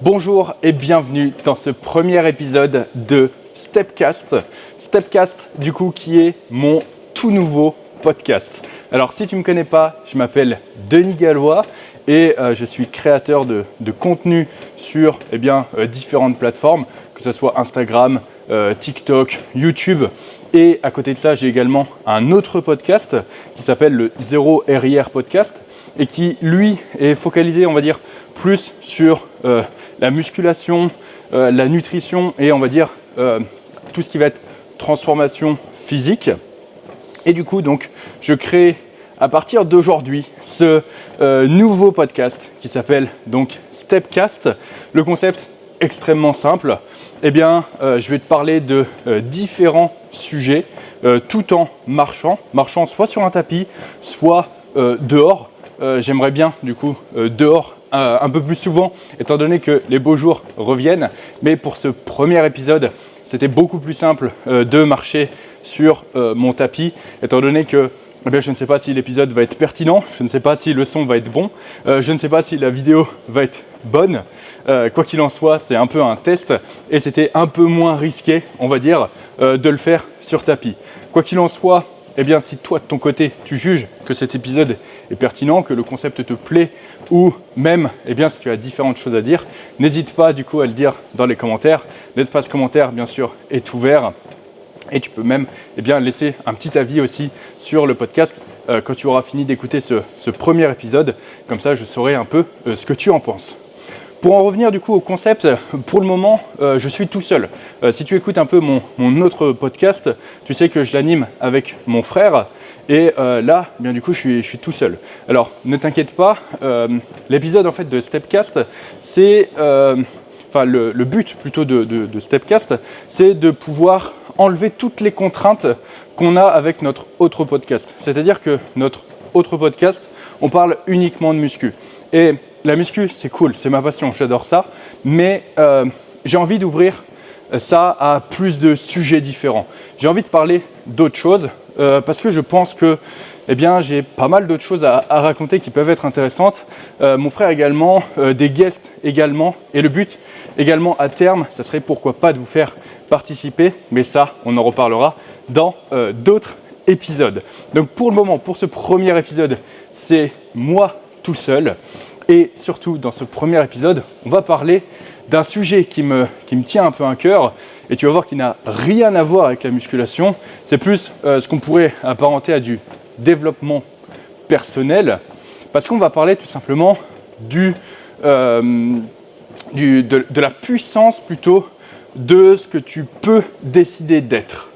Bonjour et bienvenue dans ce premier épisode de Stepcast. Stepcast, du coup, qui est mon tout nouveau podcast. Alors, si tu ne me connais pas, je m'appelle Denis Gallois et je suis créateur de contenu sur différentes plateformes, que ce soit Instagram, TikTok, YouTube. Et à côté de ça, j'ai également un autre podcast qui s'appelle le Zéro RIR Podcast et qui, lui, est focalisé, on va dire, plus sur la musculation, la nutrition et on va dire tout ce qui va être transformation physique. Et du coup, donc, je crée à partir d'aujourd'hui ce nouveau podcast qui s'appelle donc Stepcast. Le concept extrêmement simple. Je vais te parler de différents sujets tout en marchant soit sur un tapis, soit dehors. J'aimerais bien du coup dehors un peu plus souvent, étant donné que les beaux jours reviennent. Mais pour ce premier épisode, c'était beaucoup plus simple de marcher sur mon tapis, étant donné que je ne sais pas si l'épisode va être pertinent, je ne sais pas si le son va être bon, je ne sais pas si la vidéo va être bonne. Quoi qu'il en soit, c'est un peu un test et c'était un peu moins risqué, on va dire, de le faire sur tapis. Quoi qu'il en soit, si toi de ton côté tu juges que cet épisode est pertinent, que le concept te plaît ou même si tu as différentes choses à dire, n'hésite pas du coup à le dire dans les commentaires. L'espace commentaire bien sûr est ouvert et tu peux même laisser un petit avis aussi sur le podcast quand tu auras fini d'écouter ce premier épisode. Comme ça je saurai un peu ce que tu en penses. Pour en revenir du coup au concept, pour le moment, je suis tout seul. Si tu écoutes un peu mon autre podcast, tu sais que je l'anime avec mon frère. Et là, du coup, je suis tout seul. Alors, ne t'inquiète pas, l'épisode en fait de Stepcast, c'est, le but plutôt de Stepcast, c'est de pouvoir enlever toutes les contraintes qu'on a avec notre autre podcast. C'est-à-dire que notre autre podcast, on parle uniquement de muscu. Et la muscu, c'est cool, c'est ma passion, j'adore ça. Mais j'ai envie d'ouvrir ça à plus de sujets différents. J'ai envie de parler d'autres choses parce que je pense que j'ai pas mal d'autres choses à raconter qui peuvent être intéressantes. Mon frère également, des guests également. Et le but également à terme, ça serait pourquoi pas de vous faire participer. Mais ça, on en reparlera dans d'autres épisodes. Donc pour le moment, pour ce premier épisode, c'est moi tout seul. Et surtout, dans ce premier épisode, on va parler d'un sujet qui me tient un peu à cœur et tu vas voir qu'il n'a rien à voir avec la musculation. C'est plus ce qu'on pourrait apparenter à du développement personnel parce qu'on va parler tout simplement de la puissance plutôt de ce que tu peux décider d'être.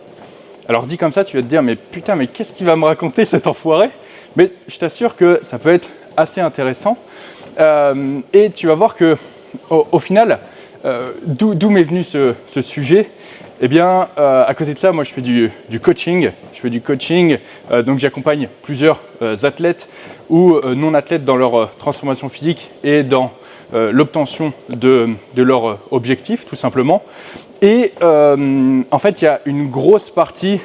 Alors dit comme ça, tu vas te dire mais putain, mais qu'est-ce qu'il va me raconter cet enfoiré? Mais je t'assure que ça peut être assez intéressant. Et tu vas voir que au final, d'où m'est venu ce sujet. À côté de ça, moi je fais du coaching. Je fais du coaching, donc j'accompagne plusieurs athlètes ou non-athlètes dans leur transformation physique et dans l'obtention de leur objectif, tout simplement. Et en fait, il y a une grosse partie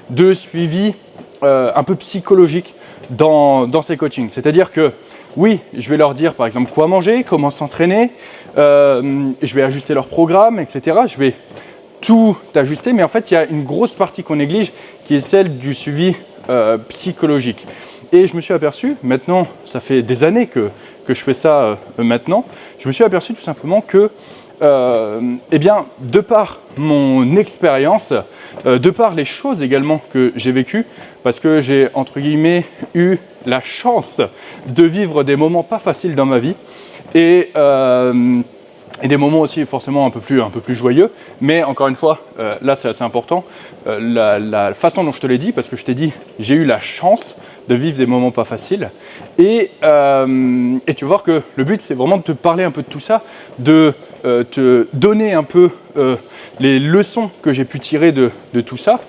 de suivi un peu psychologique dans ces coachings. C'est-à-dire que oui, je vais leur dire par exemple quoi manger, comment s'entraîner, je vais ajuster leur programme, etc. Je vais tout ajuster, mais en fait, il y a une grosse partie qu'on néglige qui est celle du suivi psychologique. Et je me suis aperçu, maintenant, ça fait des années que je fais ça maintenant, je me suis aperçu tout simplement que de par mon expérience, de par les choses également que j'ai vécues, parce que j'ai entre guillemets eu la chance de vivre des moments pas faciles dans ma vie et des moments aussi forcément un peu plus joyeux, mais encore une fois, là c'est assez important, la façon dont je te l'ai dit, parce que je t'ai dit j'ai eu la chance de vivre des moments pas faciles et tu vas voir que le but c'est vraiment de te parler un peu de tout ça, de te donner un peu les leçons que j'ai pu tirer de tout ça.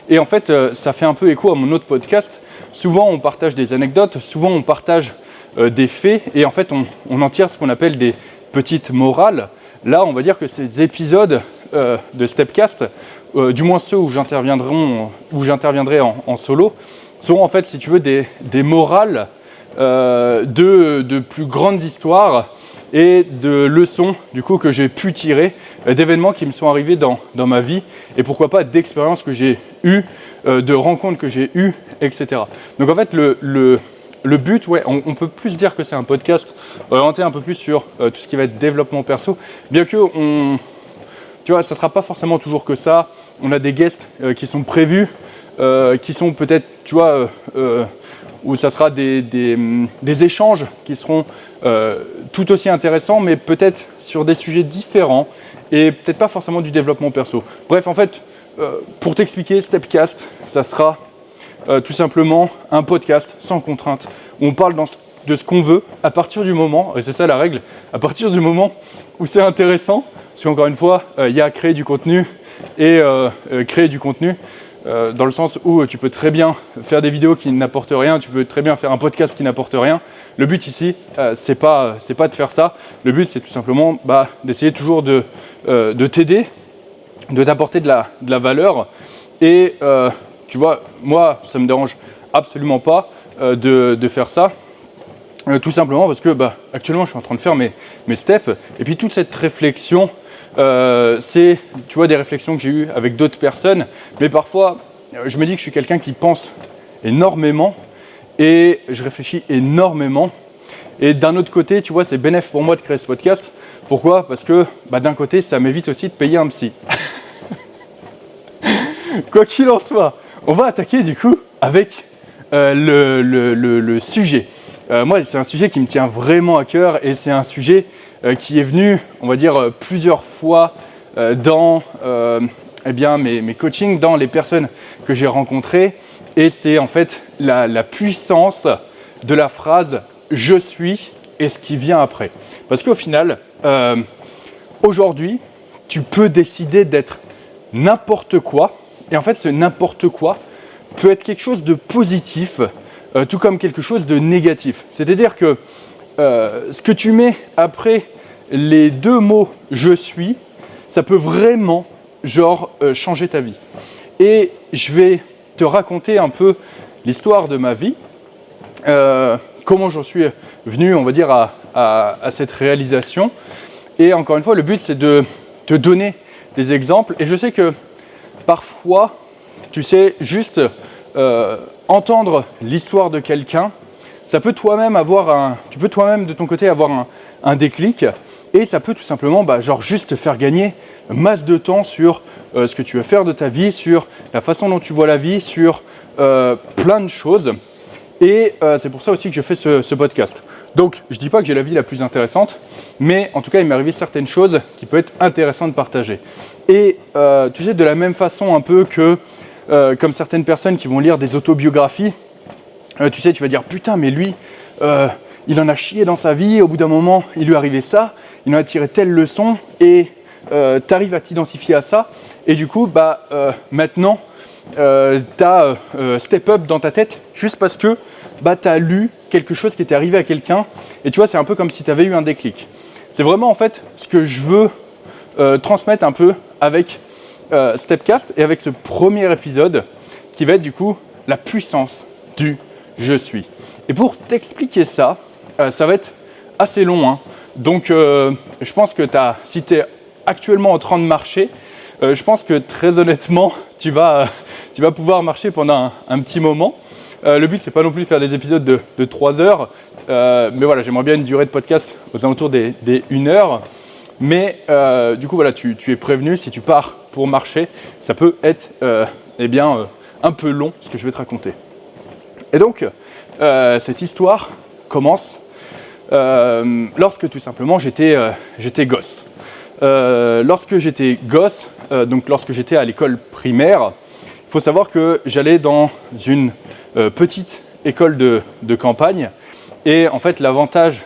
Et en fait ça fait un peu écho à mon autre podcast. Souvent on partage des anecdotes, souvent on partage des faits et en fait on en tire ce qu'on appelle des petites morales. Là on va dire que ces épisodes de Stepcast, du moins ceux où j'interviendrai en solo, seront en fait, si tu veux, des morales de plus grandes histoires et de leçons du coup que j'ai pu tirer d'événements qui me sont arrivés dans ma vie et pourquoi pas d'expériences que j'ai eues, de rencontres que j'ai eues, etc. Donc en fait le but, ouais, on peut plus dire que c'est un podcast orienté un peu plus sur tout ce qui va être développement perso, bien que tu vois, ça ne sera pas forcément toujours que ça. On a des guests qui sont prévus, qui sont peut-être, tu vois, où ça sera des échanges qui seront tout aussi intéressants, mais peut-être sur des sujets différents et peut-être pas forcément du développement perso. Bref, en fait, pour t'expliquer, Stepcast, ça sera tout simplement un podcast sans contrainte où on parle de ce qu'on veut à partir du moment, et c'est ça la règle, à partir du moment où c'est intéressant, parce qu'encore une fois, il y a créer du contenu et créer du contenu dans le sens où tu peux très bien faire des vidéos qui n'apportent rien, tu peux très bien faire un podcast qui n'apporte rien. Le but ici, c'est pas de faire ça. Le but, c'est tout simplement d'essayer toujours de t'aider, de t'apporter de la valeur. Et tu vois, moi, ça me dérange absolument pas de faire ça. Tout simplement parce que actuellement, je suis en train de faire mes steps. Et puis toute cette réflexion, c'est, tu vois, des réflexions que j'ai eues avec d'autres personnes. Mais parfois, je me dis que je suis quelqu'un qui pense énormément et je réfléchis énormément. Et d'un autre côté, tu vois, c'est bénéfique pour moi de créer ce podcast. Pourquoi ? Parce que d'un côté, ça m'évite aussi de payer un psy. Quoi qu'il en soit, on va attaquer du coup avec le sujet. Moi, c'est un sujet qui me tient vraiment à cœur et c'est un sujet qui est venu, on va dire, plusieurs fois dans mes coachings, dans les personnes que j'ai rencontrées. Et c'est en fait la puissance de la phrase « je suis » et ce qui vient après. Parce qu'au final, aujourd'hui, tu peux décider d'être n'importe quoi. Et en fait, ce n'importe quoi peut être quelque chose de positif, tout comme quelque chose de négatif. C'est-à-dire que ce que tu mets après les deux mots « je suis », ça peut vraiment changer ta vie. Et je vais te raconter un peu l'histoire de ma vie, comment j'en suis venu, on va dire, à cette réalisation. Et encore une fois, le but, c'est de te donner des exemples. Et je sais que parfois, tu sais, juste entendre l'histoire de quelqu'un, ça peut toi-même tu peux toi-même de ton côté avoir un déclic et ça peut tout simplement juste te faire gagner masse de temps sur ce que tu veux faire de ta vie, sur la façon dont tu vois la vie, sur plein de choses. Et c'est pour ça aussi que je fais ce podcast. Donc, je ne dis pas que j'ai la vie la plus intéressante, mais en tout cas, il m'est arrivé certaines choses qui peuvent être intéressantes de partager. Et tu sais, de la même façon un peu que comme certaines personnes qui vont lire des autobiographies, tu sais, tu vas dire « Putain, mais lui, il en a chié dans sa vie, au bout d'un moment, il lui est arrivé ça, il en a tiré telle leçon, et tu arrives à t'identifier à ça, et du coup, maintenant, tu as step up dans ta tête juste parce que tu as lu quelque chose qui était arrivé à quelqu'un, et tu vois, c'est un peu comme si tu avais eu un déclic. C'est vraiment en fait ce que je veux transmettre un peu avec Stepcast et avec ce premier épisode qui va être du coup la puissance du « je suis ». Et pour t'expliquer ça, ça va être assez long, hein. Donc je pense que si tu es actuellement en train de marcher, je pense que très honnêtement, tu vas pouvoir marcher pendant un petit moment. Le but, c'est pas non plus de faire des épisodes de 3 heures, mais voilà, j'aimerais bien une durée de podcast aux alentours des 1 heure. Mais du coup, voilà, tu es prévenu, si tu pars pour marcher, ça peut être un peu long ce que je vais te raconter. Et donc, cette histoire commence lorsque tout simplement j'étais gosse. Lorsque j'étais gosse, donc lorsque j'étais à l'école primaire, il faut savoir que j'allais dans une petite école de campagne. Et en fait, l'avantage,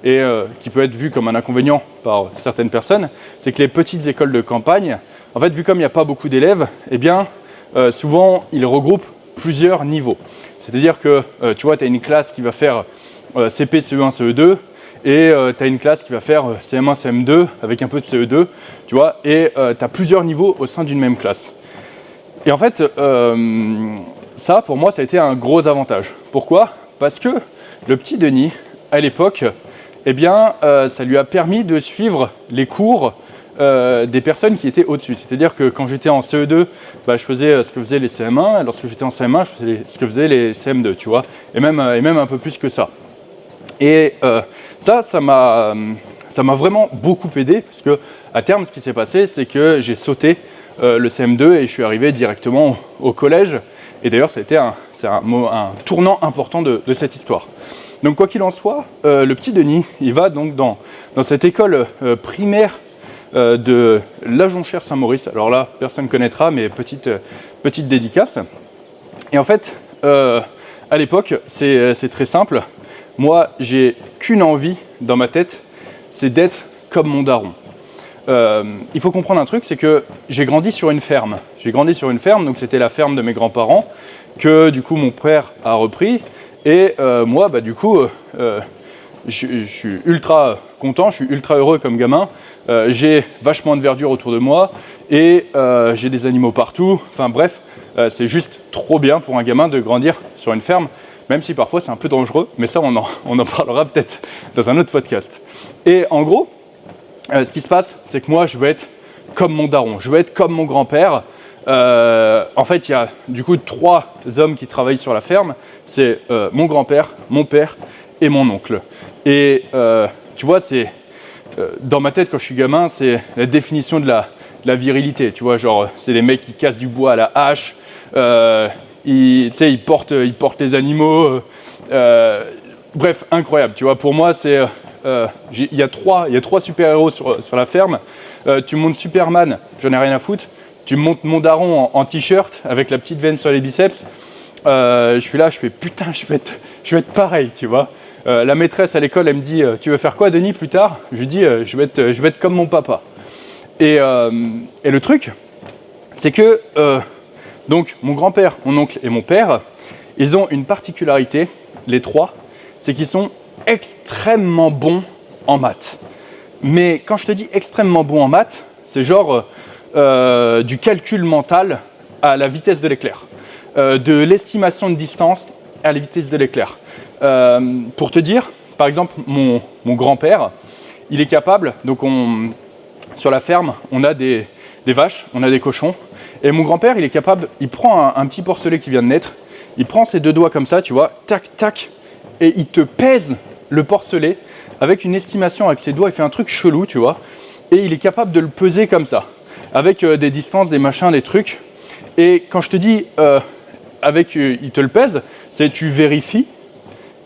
et qui peut être vu comme un inconvénient par certaines personnes, c'est que les petites écoles de campagne, en fait, vu comme il n'y a pas beaucoup d'élèves, eh bien, souvent, ils regroupent plusieurs niveaux. C'est-à-dire que, tu vois, tu as une classe qui va faire CP, CE1, CE2, et tu as une classe qui va faire CM1, CM2, avec un peu de CE2, tu vois, et tu as plusieurs niveaux au sein d'une même classe. Et en fait, ça, pour moi, ça a été un gros avantage. Pourquoi ? Parce que le petit Denis, à l'époque, eh bien, ça lui a permis de suivre les cours des personnes qui étaient au-dessus. C'est-à-dire que quand j'étais en CE2, je faisais ce que faisaient les CM1, et lorsque j'étais en CM1, je faisais ce que faisaient les CM2, tu vois, et même un peu plus que ça. Et ça m'a vraiment beaucoup aidé, parce que à terme, ce qui s'est passé, c'est que j'ai sauté le CM2 et je suis arrivé directement au collège. Et d'ailleurs, c'est un tournant important de cette histoire. Donc quoi qu'il en soit, le petit Denis, il va donc dans cette école primaire de La Jonchère-Saint-Maurice. Alors là, personne ne connaîtra, mais petite dédicace. Et en fait, à l'époque, c'est très simple. Moi, j'ai qu'une envie dans ma tête, c'est d'être comme mon daron. Il faut comprendre un truc, c'est que j'ai grandi sur une ferme. Donc c'était la ferme de mes grands-parents que du coup mon père a repris. Et moi, du coup, je suis ultra content, je suis ultra heureux comme gamin. J'ai vachement de verdure autour de moi et j'ai des animaux partout. Enfin bref, c'est juste trop bien pour un gamin de grandir sur une ferme, même si parfois c'est un peu dangereux, mais ça on en parlera peut-être dans un autre podcast. Et en gros, ce qui se passe, c'est que moi je veux être comme mon daron, je veux être comme mon grand-père. En fait, il y a du coup 3 hommes qui travaillent sur la ferme. C'est mon grand-père, mon père et mon oncle. Et tu vois, dans ma tête quand je suis gamin, c'est la définition de la virilité. Tu vois, genre c'est les mecs qui cassent du bois à la hache, ils portent les animaux. Bref, incroyable. Tu vois, pour moi, il y a trois super-héros sur la ferme. Tu montes Superman, j'en ai rien à foutre. Tu montes mon daron en t-shirt avec la petite veine sur les biceps. Je suis là, je fais putain, je vais être pareil, tu vois. La maîtresse à l'école, elle me dit tu veux faire quoi, Denis, plus tard? Je lui dis je vais être comme mon papa. Et le truc, c'est que donc mon grand-père, mon oncle et mon père, ils ont une particularité, les 3, c'est qu'ils sont extrêmement bons en maths. Mais quand je te dis extrêmement bons en maths, c'est genre du calcul mental à la vitesse de l'éclair, de l'estimation de distance à la vitesse de l'éclair. Pour te dire, par exemple, mon grand-père, il est capable, donc sur la ferme, on a des vaches, on a des cochons, et mon grand-père, il est capable, il prend un petit porcelet qui vient de naître, il prend ses 2 doigts comme ça, tu vois, tac, tac, et il te pèse le porcelet avec une estimation avec ses doigts, il fait un truc chelou, tu vois, et il est capable de le peser comme ça, avec des distances, des machins, des trucs. Et quand je te dis il te le pèse, c'est tu vérifies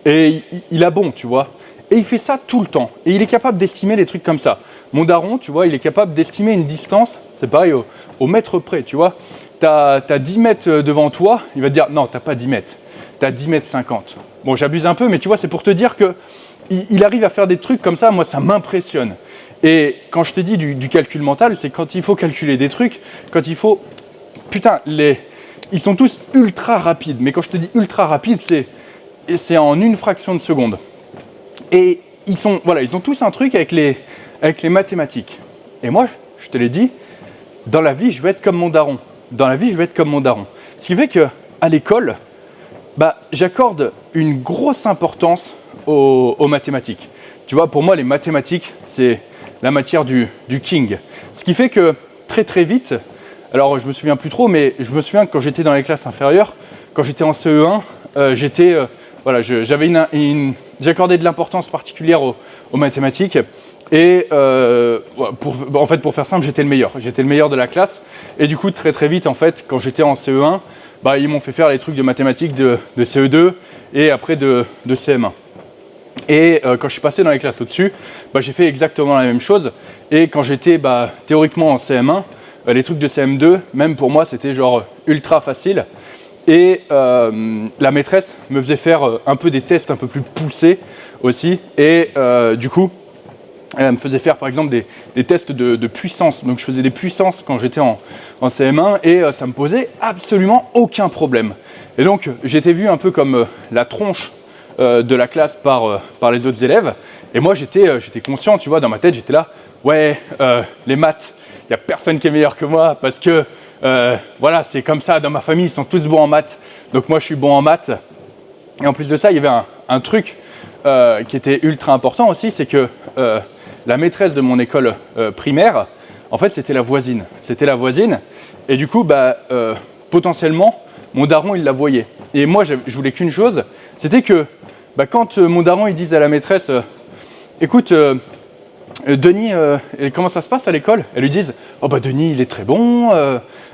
et il a bon, tu vois. Et il fait ça tout le temps. Et il est capable d'estimer des trucs comme ça. Mon daron, tu vois, il est capable d'estimer une distance, c'est pareil, au mètre près, tu vois. T'as 10 mètres devant toi, il va te dire non, t'as pas 10 mètres, t'as 10 mètres 50. Bon, j'abuse un peu, mais tu vois, c'est pour te dire que il arrive à faire des trucs comme ça, moi ça m'impressionne. Et quand je te dis du calcul mental, c'est quand il faut calculer des trucs, quand il faut... Putain, ils sont tous ultra rapides. Mais quand je te dis ultra rapide, c'est en une fraction de seconde. Et ils ont tous un truc avec les mathématiques. Et moi, je te l'ai dit, dans la vie, je vais être comme mon daron. Ce qui fait qu'à l'école, j'accorde une grosse importance aux mathématiques. Tu vois, pour moi, les mathématiques, c'est la matière du king. Ce qui fait que très très vite, alors je me souviens plus trop, mais je me souviens que quand j'étais dans les classes inférieures, quand j'étais en CE1, j'accordais de l'importance particulière aux mathématiques. Et pour faire simple, j'étais le meilleur de la classe. Et du coup, très très vite, en fait, quand j'étais en CE1, ils m'ont fait faire les trucs de mathématiques de CE2 et après de CM1. Et quand je suis passé dans les classes au-dessus, j'ai fait exactement la même chose. Et quand j'étais théoriquement en CM1, les trucs de CM2, même pour moi, c'était genre ultra facile. Et la maîtresse me faisait faire un peu des tests un peu plus poussés aussi. Et du coup, elle me faisait faire par exemple des tests de puissance. Donc je faisais des puissances quand j'étais en CM1 et ça me posait absolument aucun problème. Et donc j'étais vu un peu comme la tronche de la classe par les autres élèves. Et moi j'étais conscient, tu vois, dans ma tête j'étais là, ouais, les maths, il n'y a personne qui est meilleur que moi parce que c'est comme ça, dans ma famille ils sont tous bons en maths. Donc moi je suis bon en maths. Et en plus de ça, il y avait un truc qui était ultra important aussi, c'est que la maîtresse de mon école primaire, en fait, c'était la voisine. C'était la voisine. Et du coup, potentiellement, mon daron, il la voyait. Et moi, je voulais qu'une chose, c'était que quand mon daron, il dise à la maîtresse, écoute, Denis, comment ça se passe à l'école? Elle lui dise, oh Denis, il est très bon,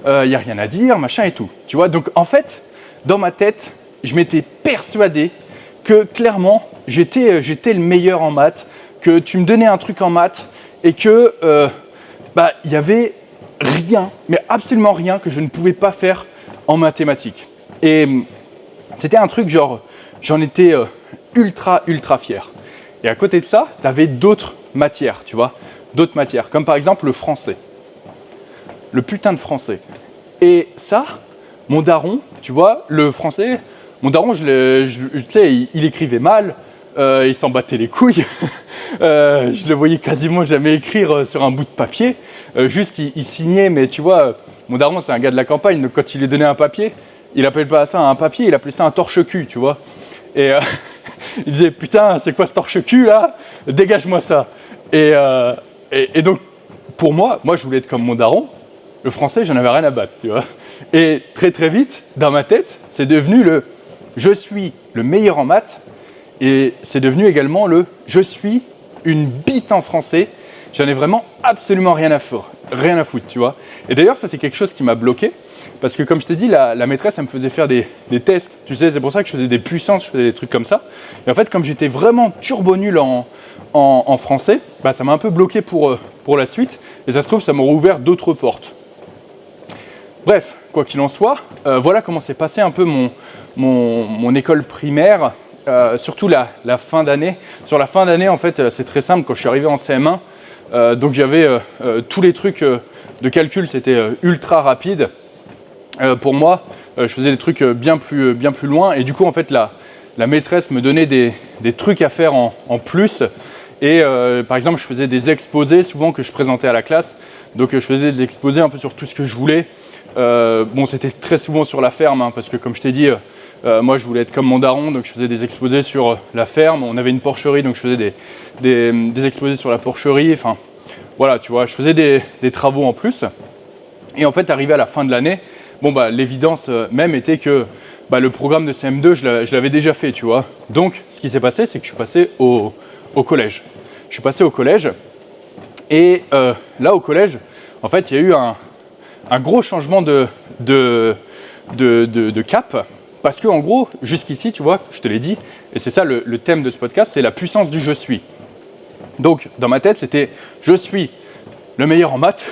il n'y a rien à dire, machin et tout. Tu vois, donc en fait, dans ma tête, je m'étais persuadé que clairement, j'étais le meilleur en maths, que tu me donnais un truc en maths et que il y avait rien, mais absolument rien que je ne pouvais pas faire en mathématiques. Et c'était un truc genre, j'en étais ultra fier. Et à côté de ça, tu avais d'autres matières, tu vois, d'autres matières, comme par exemple le français. Le putain de français. Et ça, mon daron, tu vois, le français, mon daron, tu sais, il écrivait mal, il s'en battait les couilles. Je le voyais quasiment jamais écrire sur un bout de papier. Juste, il signait, mais tu vois, mon daron, c'est un gars de la campagne, donc quand il lui donnait un papier, il appelait pas ça un papier, il appelait ça un torche-cul, tu vois. Et il disait, putain, c'est quoi ce torche-cul là? Dégage-moi ça. Et donc, pour moi, je voulais être comme mon daron. Le français, j'en avais rien à battre, tu vois. Et très vite, dans ma tête, c'est devenu le « je suis le meilleur en maths » et c'est devenu également le « je suis une bite en français ». J'en ai vraiment absolument rien à foutre, tu vois. Et d'ailleurs, ça, c'est quelque chose qui m'a bloqué parce que, comme je t'ai dit, la maîtresse, elle me faisait faire des tests. Tu sais, c'est pour ça que je faisais des puissances, je faisais des trucs comme ça. Et en fait, comme j'étais vraiment turbo nul en français, ça m'a un peu bloqué pour la suite. Et ça se trouve, ça m'aurait ouvert d'autres portes. Bref, quoi qu'il en soit, voilà comment s'est passé un peu mon école primaire, surtout la fin d'année. Sur la fin d'année, en fait, c'est très simple. Quand je suis arrivé en CM1, donc j'avais tous les trucs de calcul, c'était ultra rapide. Pour moi, je faisais des trucs bien plus loin. Et du coup, en fait, la maîtresse me donnait des trucs à faire en plus. Et par exemple, je faisais des exposés souvent que je présentais à la classe. Donc, je faisais des exposés un peu sur tout ce que je voulais. C'était très souvent sur la ferme, parce que comme je t'ai dit, moi je voulais être comme mon daron, donc je faisais des exposés sur la ferme. On avait une porcherie, donc je faisais des exposés sur la porcherie. Enfin, voilà, tu vois, je faisais des travaux en plus. Et en fait, arrivé à la fin de l'année, l'évidence même était que le programme de CM2, je l'avais déjà fait, tu vois. Donc, ce qui s'est passé, c'est que je suis passé au collège. Je suis passé au collège, et là, au collège, en fait, il y a eu un gros changement de cap, parce que en gros, jusqu'ici, tu vois, je te l'ai dit, et c'est ça le thème de ce podcast, c'est la puissance du « je suis ». Donc, dans ma tête, c'était « je suis le meilleur en maths,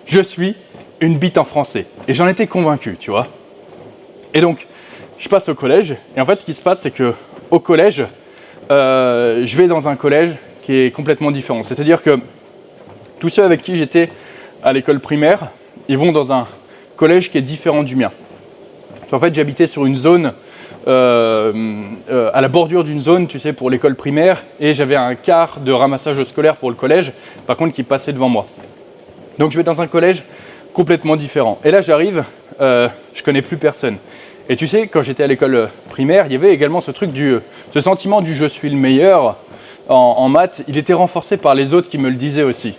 je suis une bite en français ». Et j'en étais convaincu, tu vois. Et donc, je passe au collège, et en fait, ce qui se passe, c'est qu'au collège, je vais dans un collège qui est complètement différent. C'est-à-dire que tous ceux avec qui j'étais à l'école primaire, ils vont dans un collège qui est différent du mien. En fait, j'habitais sur une zone, à la bordure d'une zone, tu sais, pour l'école primaire, et j'avais un car de ramassage scolaire pour le collège, par contre, qui passait devant moi. Donc, je vais dans un collège complètement différent. Et là, j'arrive, je connais plus personne. Et tu sais, quand j'étais à l'école primaire, il y avait également ce sentiment du « je suis le meilleur » en maths. Il était renforcé par les autres qui me le disaient aussi.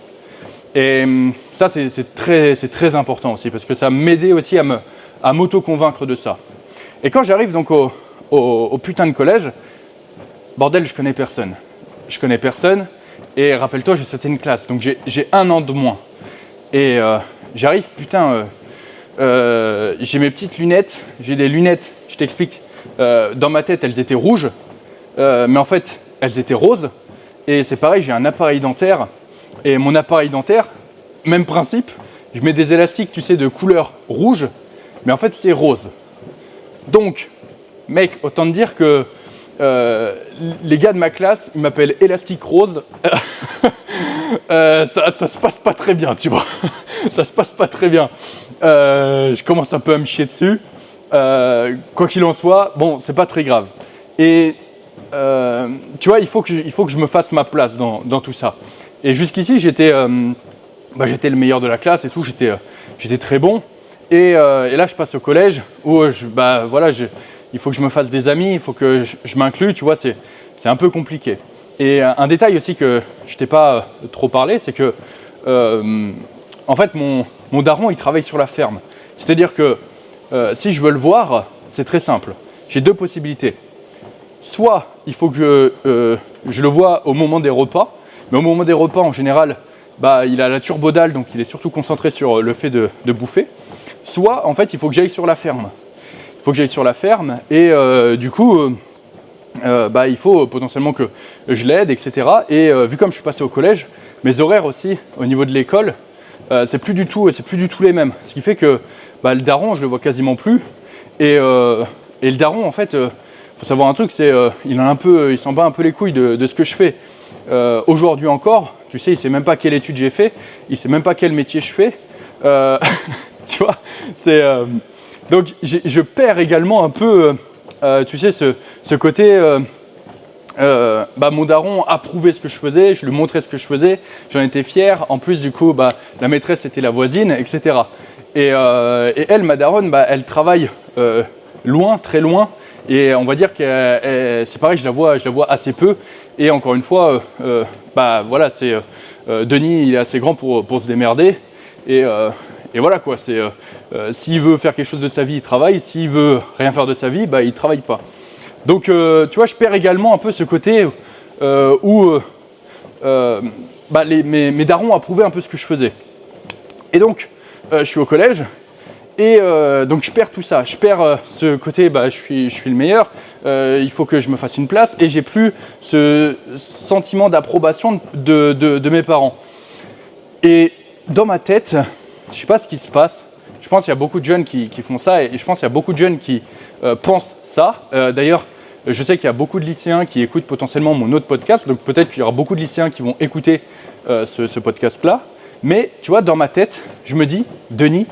Et ça, c'est très important aussi, parce que ça m'aidait aussi à m'auto-convaincre de ça. Et quand j'arrive donc au putain de collège, bordel, je connais personne. Je connais personne, et rappelle-toi, c'était une classe, donc j'ai 1 an de moins. Et j'arrive, putain, j'ai mes petites lunettes, j'ai des lunettes, je t'explique, dans ma tête, elles étaient rouges, mais en fait, elles étaient roses. Et c'est pareil, j'ai un appareil dentaire. Et mon appareil dentaire, même principe, je mets des élastiques, tu sais, de couleur rouge, mais en fait, c'est rose. Donc, mec, autant te dire que les gars de ma classe, ils m'appellent Élastique Rose. Ça se passe pas très bien, tu vois. Ça se passe pas très bien. Je commence un peu à me chier dessus. Quoi qu'il en soit, bon, c'est pas très grave. Et tu vois, il faut que je me fasse ma place dans tout ça. Et jusqu'ici, j'étais le meilleur de la classe et tout, j'étais très bon. Et là, je passe au collège où il faut que je me fasse des amis, il faut que je m'inclue, tu vois, c'est c'est un peu compliqué. Et un détail aussi que je t'ai pas trop parlé, c'est que en fait mon daron il travaille sur la ferme. C'est-à-dire que si je veux le voir, c'est très simple. J'ai deux possibilités. Soit il faut que je le vois au moment des repas, mais au moment des repas en général, il a la turbodale, donc il est surtout concentré sur le fait de bouffer. Soit en fait il faut que j'aille sur la ferme. Il faut que j'aille sur la ferme et du coup il faut potentiellement que je l'aide, etc. Et vu comme je suis passé au collège, mes horaires aussi au niveau de l'école, c'est plus du tout les mêmes. Ce qui fait que le daron, je le vois quasiment plus. Et le daron, en fait, faut savoir un truc, c'est il s'en bat un peu les couilles de ce que je fais. Aujourd'hui encore, tu sais, il sait même pas quelle étude j'ai fait, il sait même pas quel métier je fais. Tu vois, donc je perds également un peu, tu sais, ce côté. Mon daron approuvait ce que je faisais, je lui montrais ce que je faisais, j'en étais fier. En plus, du coup, la maîtresse était la voisine, etc. Et elle, ma daronne, elle travaille loin, très loin. Et on va dire que c'est pareil, je la vois assez peu. Et encore une fois, Denis, il est assez grand pour se démerder. Et voilà quoi, s'il veut faire quelque chose de sa vie, il travaille. S'il veut rien faire de sa vie, il travaille pas. Donc, tu vois, je perds également un peu ce côté où mes darons approuvaient un peu ce que je faisais. Et donc, je suis au collège et donc je perds tout ça. Je perds ce côté, je suis le meilleur, il faut que je me fasse une place et j'ai plus ce sentiment d'approbation de mes parents. Et dans ma tête, je sais pas ce qui se passe. Je pense qu'il y a beaucoup de jeunes qui font ça et je pense qu'il y a beaucoup de jeunes qui pensent ça. D'ailleurs, je sais qu'il y a beaucoup de lycéens qui écoutent potentiellement mon autre podcast, donc peut-être qu'il y aura beaucoup de lycéens qui vont écouter ce podcast-là. Mais tu vois, dans ma tête, je me dis, Denis,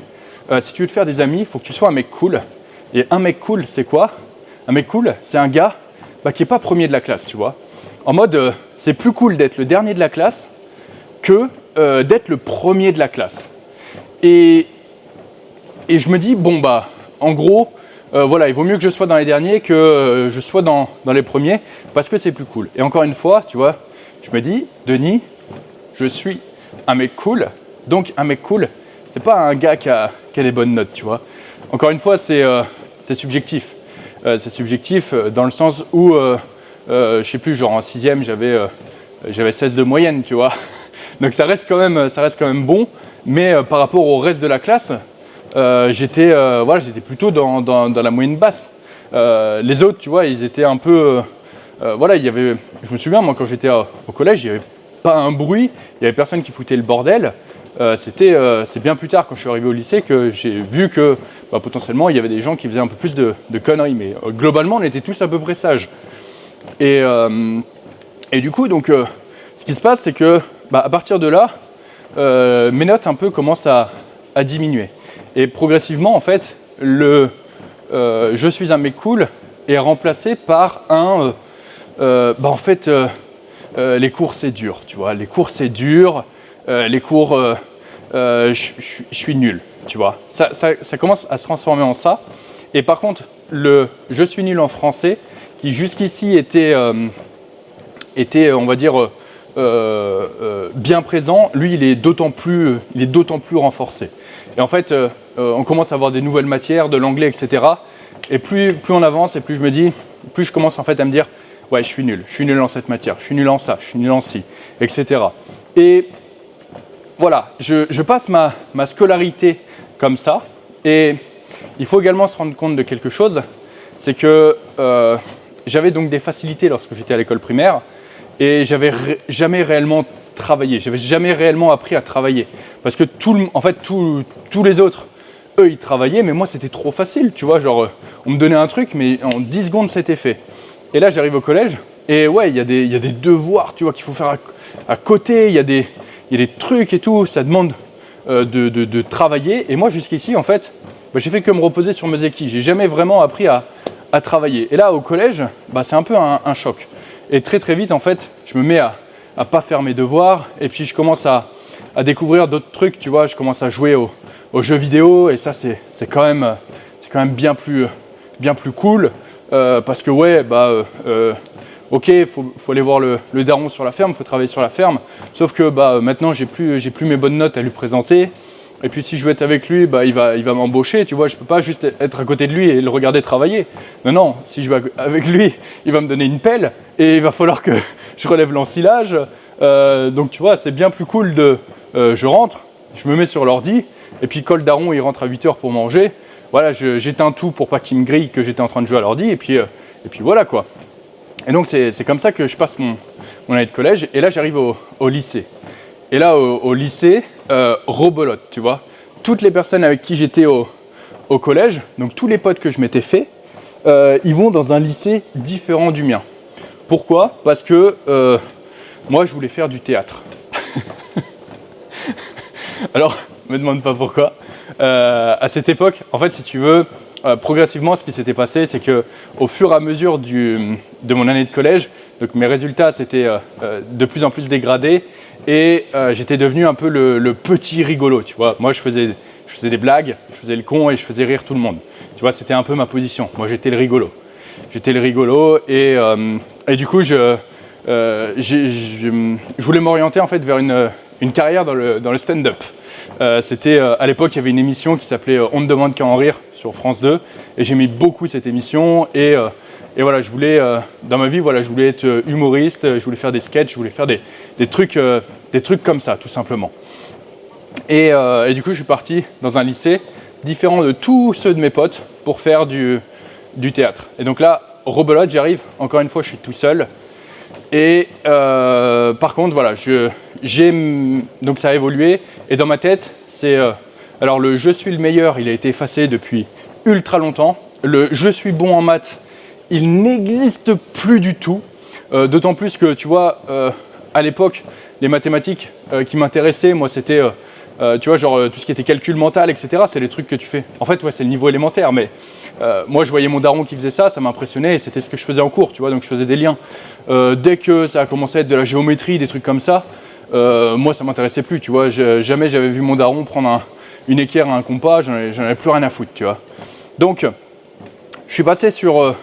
si tu veux te faire des amis, il faut que tu sois un mec cool. Et un mec cool, c'est quoi? Un mec cool, c'est un gars qui n'est pas premier de la classe, tu vois. En mode, c'est plus cool d'être le dernier de la classe que d'être le premier de la classe. Et je me dis, en gros, il vaut mieux que je sois dans les derniers que je sois dans les premiers parce que c'est plus cool. Et encore une fois, tu vois, je me dis, Denis, je suis un mec cool. Donc, un mec cool, c'est pas un gars qui a des bonnes notes, tu vois. Encore une fois, c'est subjectif. C'est subjectif dans le sens où, je sais plus, genre en 6e, j'avais 16 de moyenne, tu vois. Donc, ça reste quand même bon. Mais par rapport au reste de la classe, j'étais plutôt dans la moyenne basse. Les autres, tu vois, ils étaient un peu... je me souviens, moi, quand j'étais au collège, il n'y avait pas un bruit, il n'y avait personne qui foutait le bordel. C'est bien plus tard, quand je suis arrivé au lycée, que j'ai vu que potentiellement, il y avait des gens qui faisaient un peu plus de conneries. Mais globalement, on était tous à peu près sages. Et du coup, donc, ce qui se passe, c'est que à partir de là, mes notes un peu commencent à diminuer. Et progressivement, en fait, je suis un mec cool est remplacé par les cours c'est dur, tu vois. Les cours c'est dur, les cours, je suis nul, tu vois. Ça commence à se transformer en ça. Et par contre, je suis nul en français, qui jusqu'ici était, on va dire, bien présent, lui, il est d'autant plus renforcé. Et en fait, on commence à avoir des nouvelles matières, de l'anglais, etc. Et plus on avance, et plus je commence en fait à me dire, ouais, je suis nul dans cette matière, je suis nul en ça, je suis nul en ci, etc. Et voilà, je passe ma scolarité comme ça. Et il faut également se rendre compte de quelque chose, c'est que j'avais donc des facilités lorsque j'étais à l'école primaire, et j'avais jamais réellement travaillé, j'avais jamais réellement appris à travailler. Parce que tous les autres, eux, ils travaillaient, mais moi, c'était trop facile, tu vois, genre, on me donnait un truc, mais en 10 secondes, c'était fait. Et là, j'arrive au collège, et ouais, il y a des devoirs, tu vois, qu'il faut faire à côté, il y a des trucs et tout, ça demande de travailler. Et moi, jusqu'ici, en fait, j'ai fait que me reposer sur mes acquis. J'ai jamais vraiment appris à travailler. Et là, au collège, c'est un peu un choc. Et très très vite, en fait, je me mets à pas faire mes devoirs, et puis je commence à découvrir d'autres trucs, tu vois, je commence à jouer aux jeux vidéo, et ça c'est quand même bien plus cool, parce que ouais, Ok, faut aller voir le daron sur la ferme, faut travailler sur la ferme. Sauf que maintenant, j'ai plus mes bonnes notes à lui présenter. Et puis si je veux être avec lui, il va m'embaucher, tu vois. Je peux pas juste être à côté de lui et le regarder travailler. Non, si je vais avec lui, il va me donner une pelle et il va falloir que je relève l'ensilage. Donc tu vois, c'est bien plus cool je rentre, je me mets sur l'ordi, et puis quand le daron il rentre à 8h pour manger, voilà, j'éteins tout pour pas qu'il me grille que j'étais en train de jouer à l'ordi, et puis voilà quoi. Et donc c'est comme ça que je passe mon année de collège, et là j'arrive au lycée. Et là au lycée, rebelote, tu vois. Toutes les personnes avec qui j'étais au collège, donc tous les potes que je m'étais fait, ils vont dans un lycée différent du mien. Pourquoi ? Parce que moi je voulais faire du théâtre. Alors, me demande pas pourquoi. À cette époque, en fait, si tu veux, progressivement, ce qui s'était passé, c'est que au fur et à mesure de mon année de collège, donc mes résultats s'étaient de plus en plus dégradés et j'étais devenu un peu le petit rigolo, tu vois. Moi, je faisais des blagues, je faisais le con et je faisais rire tout le monde. Tu vois, c'était un peu ma position. Moi, j'étais le rigolo. Et du coup, je voulais m'orienter en fait vers une carrière dans le stand-up. C'était à l'époque, il y avait une émission qui s'appelait On ne demande qu'à en rire sur France 2 et j'aimais beaucoup cette émission et voilà, je voulais dans ma vie, voilà, je voulais être humoriste, je voulais faire des sketchs, je voulais faire des trucs comme ça, tout simplement. Et du coup, je suis parti dans un lycée différent de tous ceux de mes potes pour faire du théâtre. Et donc là, rebelote, j'arrive. Encore une fois, je suis tout seul. Et par contre, voilà, donc ça a évolué. Et dans ma tête, alors le je suis le meilleur, il a été effacé depuis ultra longtemps. Le je suis bon en maths, il n'existe plus du tout. D'autant plus que, tu vois, à l'époque, les mathématiques qui m'intéressaient, moi, c'était, tu vois, genre tout ce qui était calcul mental, etc. C'est les trucs que tu fais. En fait, ouais, c'est le niveau élémentaire, mais moi, je voyais mon daron qui faisait ça m'impressionnait et c'était ce que je faisais en cours, tu vois, donc je faisais des liens. Dès que ça a commencé à être de la géométrie, des trucs comme ça, moi, ça m'intéressait plus, tu vois. Jamais j'avais vu mon daron prendre une équerre à un compas, j'en avais plus rien à foutre, tu vois. Donc, je suis passé au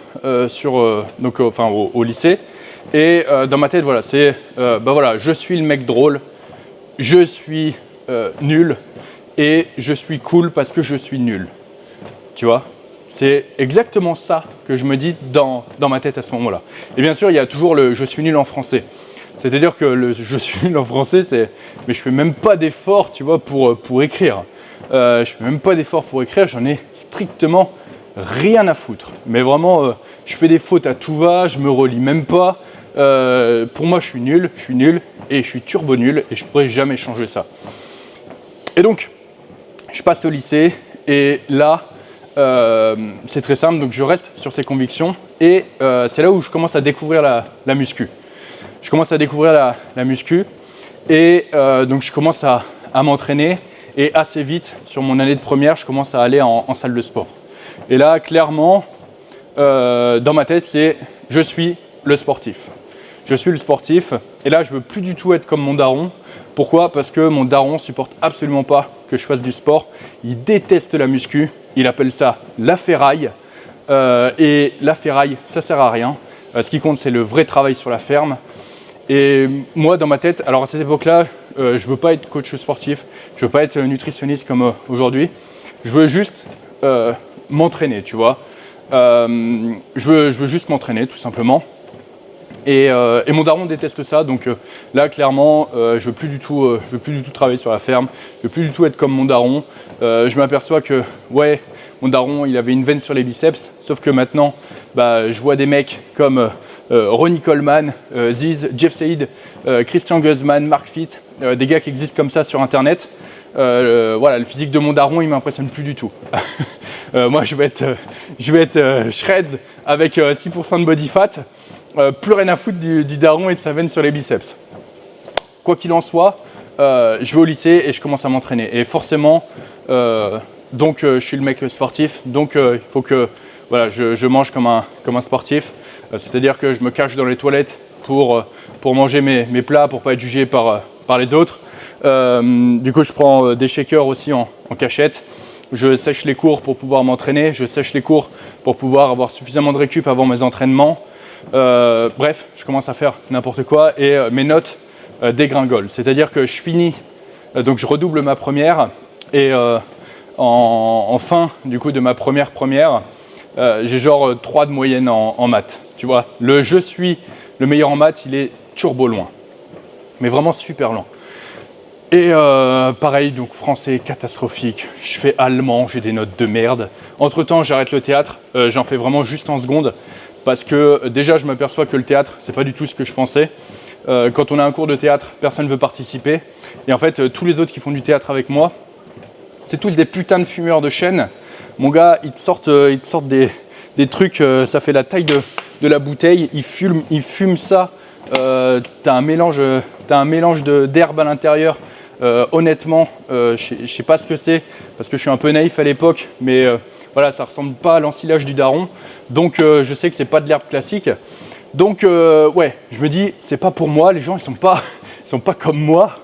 lycée et dans ma tête, voilà, c'est, voilà, je suis le mec drôle, je suis nul et je suis cool parce que je suis nul, tu vois. C'est exactement ça que je me dis dans ma tête à ce moment-là. Et bien sûr, il y a toujours le « je suis nul en français ». C'est-à-dire que le « je suis nul en français », mais je fais même pas d'effort, tu vois, pour écrire. Je fais même pas d'effort pour écrire, j'en ai strictement rien à foutre. Mais vraiment, je fais des fautes à tout va, je me relis même pas. Pour moi, je suis nul et je suis turbo nul et je pourrais jamais changer ça. Et donc, je passe au lycée et là, c'est très simple, donc je reste sur ces convictions et c'est là où je commence à découvrir la muscu. Je commence à découvrir la muscu et donc je commence à m'entraîner et assez vite, sur mon année de première, je commence à aller en salle de sport. Et là, clairement, dans ma tête, c'est « je suis le sportif ». Je suis le sportif et là, je veux plus du tout être comme mon daron. Pourquoi ? Parce que mon daron supporte absolument pas que je fasse du sport. Il déteste la muscu. Il appelle ça la ferraille. Et la ferraille, ça sert à rien. Ce qui compte, c'est le vrai travail sur la ferme. Et moi, dans ma tête, alors à cette époque-là, je veux pas être coach sportif. Je veux pas être nutritionniste comme aujourd'hui. Je veux juste m'entraîner, tu vois. Je veux juste m'entraîner, tout simplement. Et mon daron déteste ça, donc là clairement je veux plus du tout travailler sur la ferme, je veux plus du tout être comme mon daron. Je m'aperçois que ouais, mon daron il avait une veine sur les biceps, sauf que maintenant je vois des mecs comme Ronnie Coleman, Ziz, Jeff Said, Christian Guzman, Mark Fit, des gars qui existent comme ça sur internet. Voilà, le physique de mon daron il m'impressionne plus du tout. Moi je vais être shreds avec 6% de body fat. Plus rien à foutre du daron et de sa veine sur les biceps. Quoi qu'il en soit, je vais au lycée et je commence à m'entraîner. Et forcément, donc je suis le mec sportif, donc il faut que voilà, je mange comme un sportif. C'est-à-dire que je me cache dans les toilettes pour manger mes plats, pour ne pas être jugé par les autres. Du coup, je prends des shakers aussi en cachette. Je sèche les cours pour pouvoir m'entraîner. Je sèche les cours pour pouvoir avoir suffisamment de récup avant mes entraînements. Bref, je commence à faire n'importe quoi et mes notes dégringolent. C'est-à-dire que je finis, donc je redouble ma première et en fin du coup de ma première, j'ai genre 3 de moyenne en maths. Tu vois, je suis le meilleur en maths, il est turbo loin. Mais vraiment super loin. Et pareil, donc français catastrophique, je fais allemand, j'ai des notes de merde. Entre temps, j'arrête le théâtre, j'en fais vraiment juste en seconde, parce que déjà je m'aperçois que le théâtre, c'est pas du tout ce que je pensais. Quand on a un cours de théâtre, personne ne veut participer. Et en fait, tous les autres qui font du théâtre avec moi, c'est tous des putains de fumeurs de chêne. Mon gars, ils te sortent des trucs, ça fait la taille de la bouteille, ils fument ça. T'as un mélange d'herbe à l'intérieur. Honnêtement, je sais pas ce que c'est parce que je suis un peu naïf à l'époque, mais voilà, ça ressemble pas à l'ensilage du daron. Donc je sais que c'est pas de l'herbe classique. Donc ouais, je me dis c'est pas pour moi. Les gens ils sont pas comme moi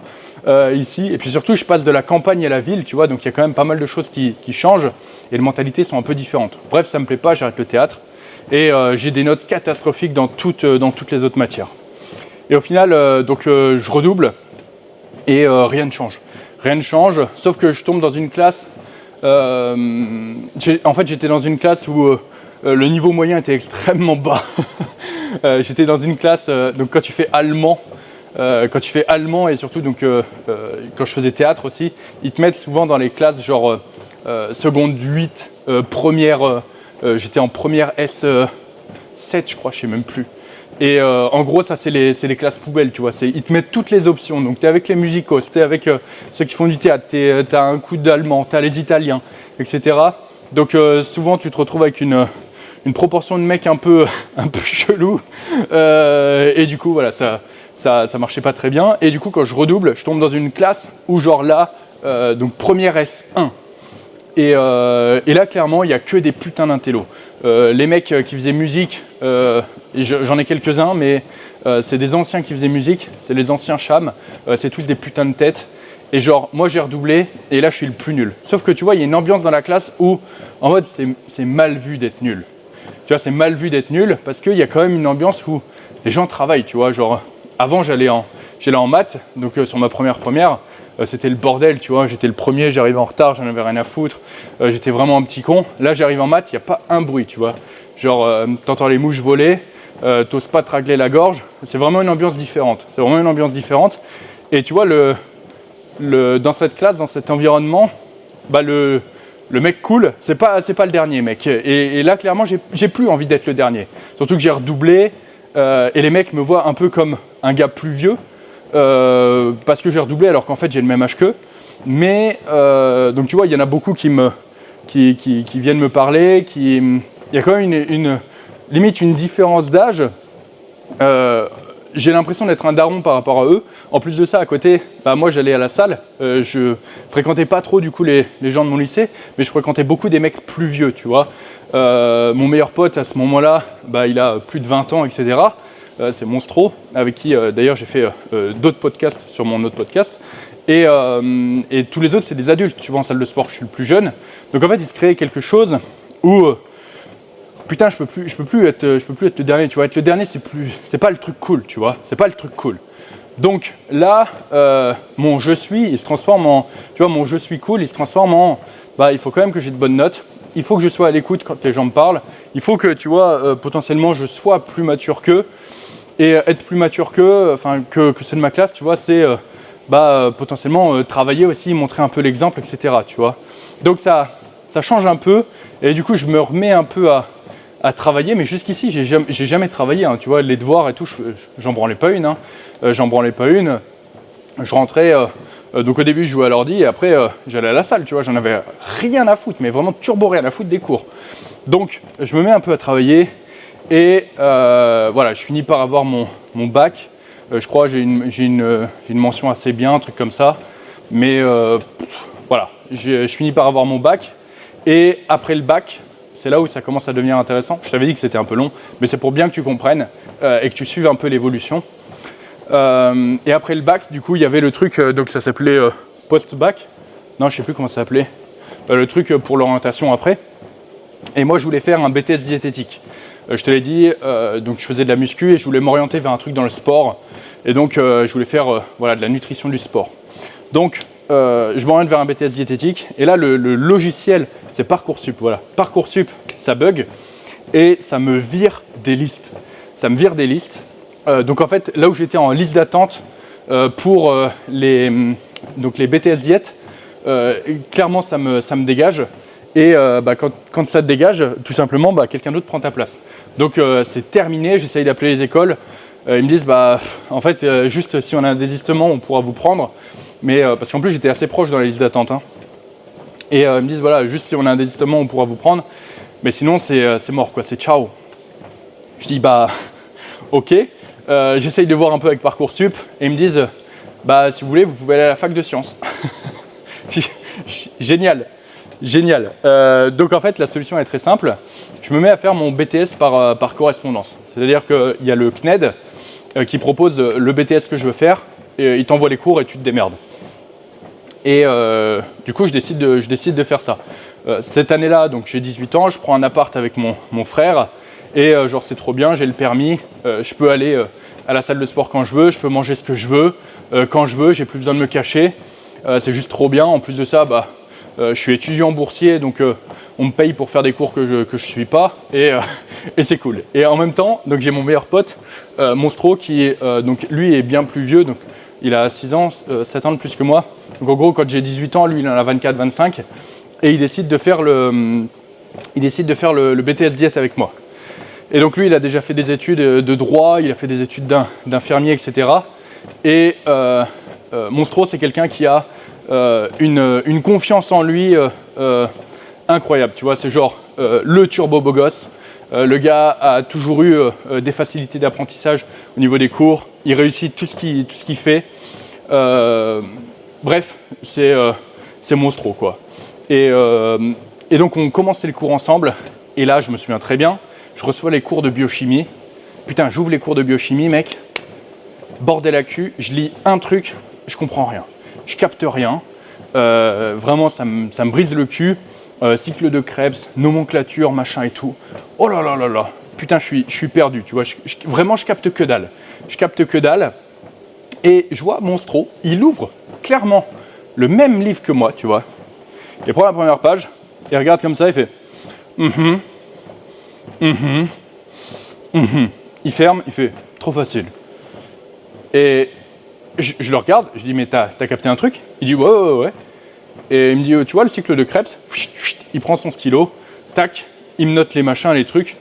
ici. Et puis surtout, je passe de la campagne à la ville, tu vois. Donc il y a quand même pas mal de choses qui changent et les mentalités sont un peu différentes. Bref, ça me plaît pas, j'arrête le théâtre et j'ai des notes catastrophiques dans toutes les autres matières. Et au final, je redouble. Et rien ne change. Rien ne change, sauf que je tombe dans une classe. En fait, j'étais dans une classe où le niveau moyen était extrêmement bas. J'étais dans une classe, donc quand tu fais allemand et surtout donc, quand je faisais théâtre aussi, ils te mettent souvent dans les classes genre seconde 8, première, j'étais en première S7 je crois, je sais même plus. Et en gros, ça, c'est les classes poubelles, tu vois. Ils te mettent toutes les options. Donc, tu es avec les musicos, tu es avec ceux qui font du théâtre, tu as un coup d'allemand, tu as les italiens, etc. Donc, souvent, tu te retrouves avec une proportion de mecs un peu chelou. Et du coup, voilà, ça marchait pas très bien. Et du coup, quand je redouble, je tombe dans une classe où, genre là, donc première S1. Et là, clairement, il n'y a que des putains d'intellos. Les mecs qui faisaient musique, j'en ai quelques-uns, mais c'est des anciens qui faisaient musique, c'est les anciens chams, c'est tous des putains de têtes. Et genre, moi j'ai redoublé, et là je suis le plus nul. Sauf que tu vois, il y a une ambiance dans la classe où, en mode, c'est mal vu d'être nul. Tu vois, c'est mal vu d'être nul, parce qu'il y a quand même une ambiance où les gens travaillent, tu vois. Genre, avant j'allais en maths, donc sur ma première, c'était le bordel, tu vois, j'étais le premier, j'arrivais en retard, j'en avais rien à foutre, j'étais vraiment un petit con. Là, j'arrive en maths, il n'y a pas un bruit, tu vois. Genre, t'entends les mouches voler, t'oses pas te racler la gorge, c'est vraiment une ambiance différente. Et tu vois, dans cette classe, dans cet environnement, bah le mec cool, c'est pas le dernier mec. Et là, clairement, j'ai plus envie d'être le dernier. Surtout que j'ai redoublé, et les mecs me voient un peu comme un gars plus vieux, parce que j'ai redoublé alors qu'en fait j'ai le même âge qu'eux. Mais donc tu vois, il y en a beaucoup qui viennent me parler, il y a quand même limite une différence d'âge. J'ai l'impression d'être un daron par rapport à eux. En plus de ça, à côté, bah, moi j'allais à la salle. Je fréquentais pas trop du coup les gens de mon lycée, mais je fréquentais beaucoup des mecs plus vieux, tu vois. Mon meilleur pote à ce moment-là, bah, il a plus de 20 ans, etc. C'est Monstro, avec qui d'ailleurs j'ai fait d'autres podcasts sur mon autre podcast. Et tous les autres, c'est des adultes. Tu vois, en salle de sport, je suis le plus jeune. Donc en fait, il se crée quelque chose où putain, je peux plus être le dernier. Tu vois, être le dernier, c'est pas le truc cool, tu vois. C'est pas le truc cool. Donc là, mon je suis, il se transforme en, tu vois, mon je suis cool, il se transforme en, bah, il faut quand même que j'ai de bonnes notes. Il faut que je sois à l'écoute quand les gens me parlent. Il faut que, tu vois, potentiellement, je sois plus mature qu'eux. Et être plus mature qu'eux, enfin que ceux de ma classe, tu vois, c'est potentiellement travailler aussi, montrer un peu l'exemple, etc. Tu vois. Donc ça change un peu. Et du coup, je me remets un peu à travailler. Mais jusqu'ici, j'ai jamais travaillé. Hein, tu vois, les devoirs et tout, j'en branlais pas une. Hein. Je rentrais. Donc au début, je jouais à l'ordi et après, j'allais à la salle. Tu vois, j'en avais rien à foutre, mais vraiment turbo rien à foutre des cours. Donc, je me mets un peu à travailler. Et voilà, je finis par avoir mon bac. Je crois que j'ai une mention assez bien, un truc comme ça. Mais voilà, je finis par avoir mon bac. Et après le bac, c'est là où ça commence à devenir intéressant. Je t'avais dit que c'était un peu long, mais c'est pour bien que tu comprennes et que tu suives un peu l'évolution. Et après le bac, du coup, il y avait le truc, donc ça s'appelait post-bac. Non, je ne sais plus comment ça s'appelait. Le truc pour l'orientation après. Et moi, je voulais faire un BTS diététique. Je te l'ai dit, donc je faisais de la muscu et je voulais m'orienter vers un truc dans le sport. Et donc, je voulais faire voilà, de la nutrition du sport. Donc, je m'oriente vers un BTS diététique. Et là, le logiciel, c'est Parcoursup. Voilà. Parcoursup, ça bug et ça me vire des listes. Ça me vire des listes. Donc, en fait, là où j'étais en liste d'attente pour les BTS diète, clairement, ça me dégage. Et quand ça te dégage, tout simplement, quelqu'un d'autre prend ta place. Donc, c'est terminé. J'essaye d'appeler les écoles. Ils me disent, en fait, juste si on a un désistement, on pourra vous prendre. Mais parce qu'en plus, j'étais assez proche dans la liste d'attente. Hein. Et ils me disent, voilà, juste si on a un désistement, on pourra vous prendre. Mais sinon, c'est mort, quoi, c'est ciao. Je dis, ok. J'essaye de voir un peu avec Parcoursup. Et ils me disent, si vous voulez, vous pouvez aller à la fac de sciences. Génial. Génial. Donc en fait, la solution est très simple. Je me mets à faire mon BTS par correspondance. C'est-à-dire qu'il y a le CNED qui propose le BTS que je veux faire. Et il t'envoie les cours et tu te démerdes. Et du coup, je décide de faire ça. Cette année-là, donc j'ai 18 ans, je prends un appart avec mon frère. Et genre, c'est trop bien, j'ai le permis. Je peux aller à la salle de sport quand je veux. Je peux manger ce que je veux. Quand je veux, j'ai plus besoin de me cacher. C'est juste trop bien. En plus de ça, je suis étudiant boursier, donc on me paye pour faire des cours que je suis pas, et c'est cool. Et en même temps, donc j'ai mon meilleur pote, Monstro, qui donc lui est bien plus vieux, donc il a 6 ans, 7 ans de plus que moi. Donc en gros, quand j'ai 18 ans, lui il en a 24, 25, et il décide de faire le BTS diète avec moi. Et donc lui, il a déjà fait des études de droit, il a fait des études d'infirmier, etc. Et Monstro, c'est quelqu'un qui a une confiance en lui incroyable, tu vois, c'est genre le turbo beau gosse. Le gars a toujours eu des facilités d'apprentissage au niveau des cours, il réussit tout ce qu'il fait. Bref, c'est Monstro, quoi. Et donc on commençait les cours ensemble, et là je me souviens très bien, je reçois les cours de biochimie. Putain, j'ouvre les cours de biochimie, mec, bordel à cul, je lis un truc, je comprends rien. Je capte rien, vraiment ça me brise le cul, cycle de Krebs, nomenclature, machin et tout. Oh là là là là, putain je suis perdu, tu vois, vraiment je capte que dalle. Je capte que dalle, et je vois Monstro, il ouvre clairement le même livre que moi, tu vois. Il prend la première page, il regarde comme ça, il fait il ferme, il fait trop facile. Et je le regarde, je dis mais t'as capté un truc? Il dit ouais. Et il me dit tu vois le cycle de Krebs? Il prend son stylo, tac, il me note les machins, les trucs.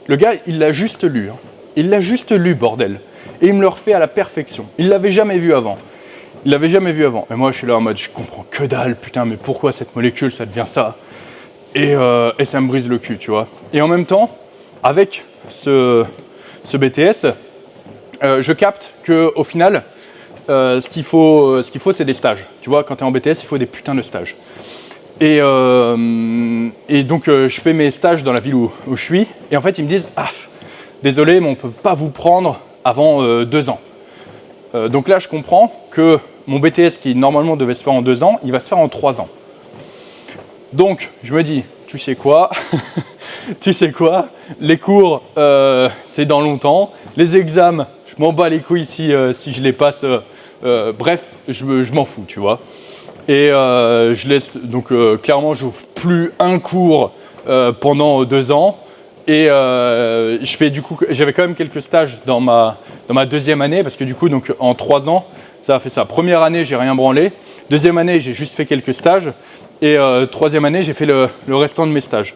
Le gars, il l'a juste lu. Hein. Il l'a juste lu, bordel. Et il me le refait à la perfection. Il l'avait jamais vu avant. Et moi, je suis là en mode, je comprends que dalle, putain, mais pourquoi cette molécule, ça devient ça? Et ça me brise le cul, tu vois. Et en même temps, avec ce BTS, je capte qu'au final, ce qu'il faut, c'est des stages. Tu vois, quand tu es en BTS, il faut des putains de stages. Et donc, je fais mes stages dans la ville où je suis. Et en fait, ils me disent, désolé, mais on ne peut pas vous prendre avant 2 ans. Donc là, je comprends que mon BTS, qui normalement devait se faire en 2 ans, il va se faire en 3 ans. Donc, je me dis, tu sais quoi, les cours, c'est dans longtemps. Les examens, je m'en bats les couilles si je les passe. Bref, je m'en fous, tu vois. Et je laisse, donc clairement, j'ouvre plus un cours pendant 2 ans. Et je fais, du coup, j'avais quand même quelques stages dans ma deuxième année, parce que du coup, donc, en 3 ans, ça a fait ça. Première année, j'ai rien branlé. Deuxième année, j'ai juste fait quelques stages. Et troisième année, j'ai fait le restant de mes stages.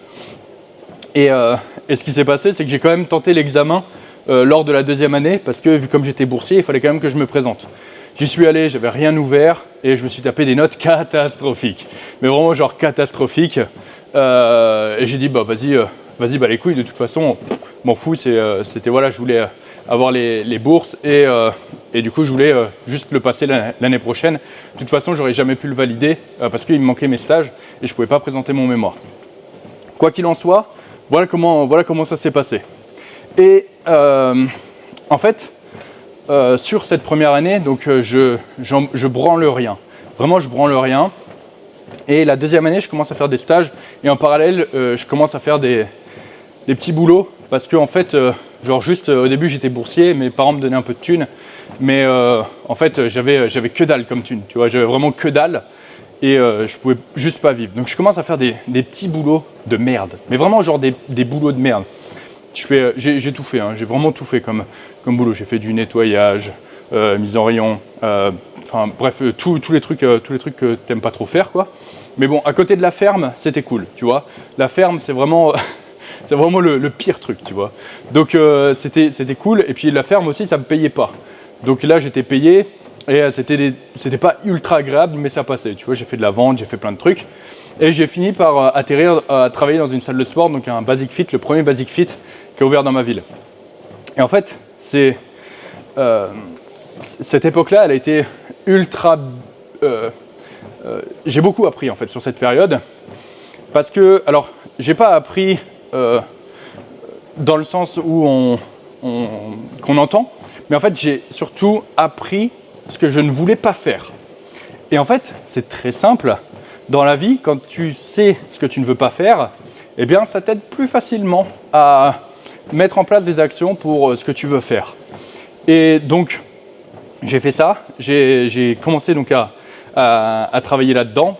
Et ce qui s'est passé, c'est que j'ai quand même tenté l'examen lors de la deuxième année, parce que vu comme j'étais boursier, il fallait quand même que je me présente. J'y suis allé, j'avais rien ouvert, et je me suis tapé des notes catastrophiques. Mais vraiment genre catastrophiques. Et j'ai dit, vas-y, les couilles, de toute façon, m'en fous, c'était, voilà, je voulais avoir les bourses, et du coup, je voulais juste le passer l'année prochaine. De toute façon, j'aurais jamais pu le valider, parce qu'il me manquait mes stages, et je pouvais pas présenter mon mémoire. Quoi qu'il en soit, voilà comment ça s'est passé. Et en fait, sur cette première année, donc je branle rien. Vraiment, je branle rien. Et la deuxième année, je commence à faire des stages. Et en parallèle, je commence à faire des petits boulots parce que en fait, genre juste au début j'étais boursier, mes parents me donnaient un peu de thunes, mais en fait j'avais que dalle comme thune, tu vois, j'avais vraiment que dalle et je pouvais juste pas vivre. Donc je commence à faire des petits boulots de merde, mais vraiment genre des boulots de merde. J'ai tout fait, hein, j'ai vraiment tout fait comme boulot. J'ai fait du nettoyage, mise en rayon, enfin bref, tous les trucs que t'aimes pas trop faire, quoi. Mais bon, à côté de la ferme, c'était cool, tu vois. La ferme, c'est vraiment, c'est vraiment le pire truc, tu vois. Donc c'était cool. Et puis la ferme aussi, ça me payait pas. Donc là, j'étais payé et c'était pas ultra agréable, mais ça passait. Tu vois, j'ai fait de la vente, j'ai fait plein de trucs. Et j'ai fini par atterrir à travailler dans une salle de sport, donc un Basic Fit, le premier Basic Fit qui est ouvert dans ma ville. Et en fait, cette époque-là, elle a été ultra... j'ai beaucoup appris en fait sur cette période parce que, alors, j'ai pas appris dans le sens où qu'on entend, mais en fait, j'ai surtout appris ce que je ne voulais pas faire. Et en fait, c'est très simple. Dans la vie, quand tu sais ce que tu ne veux pas faire, eh bien, ça t'aide plus facilement à mettre en place des actions pour ce que tu veux faire. Et donc, j'ai fait ça. J'ai commencé donc à travailler là-dedans.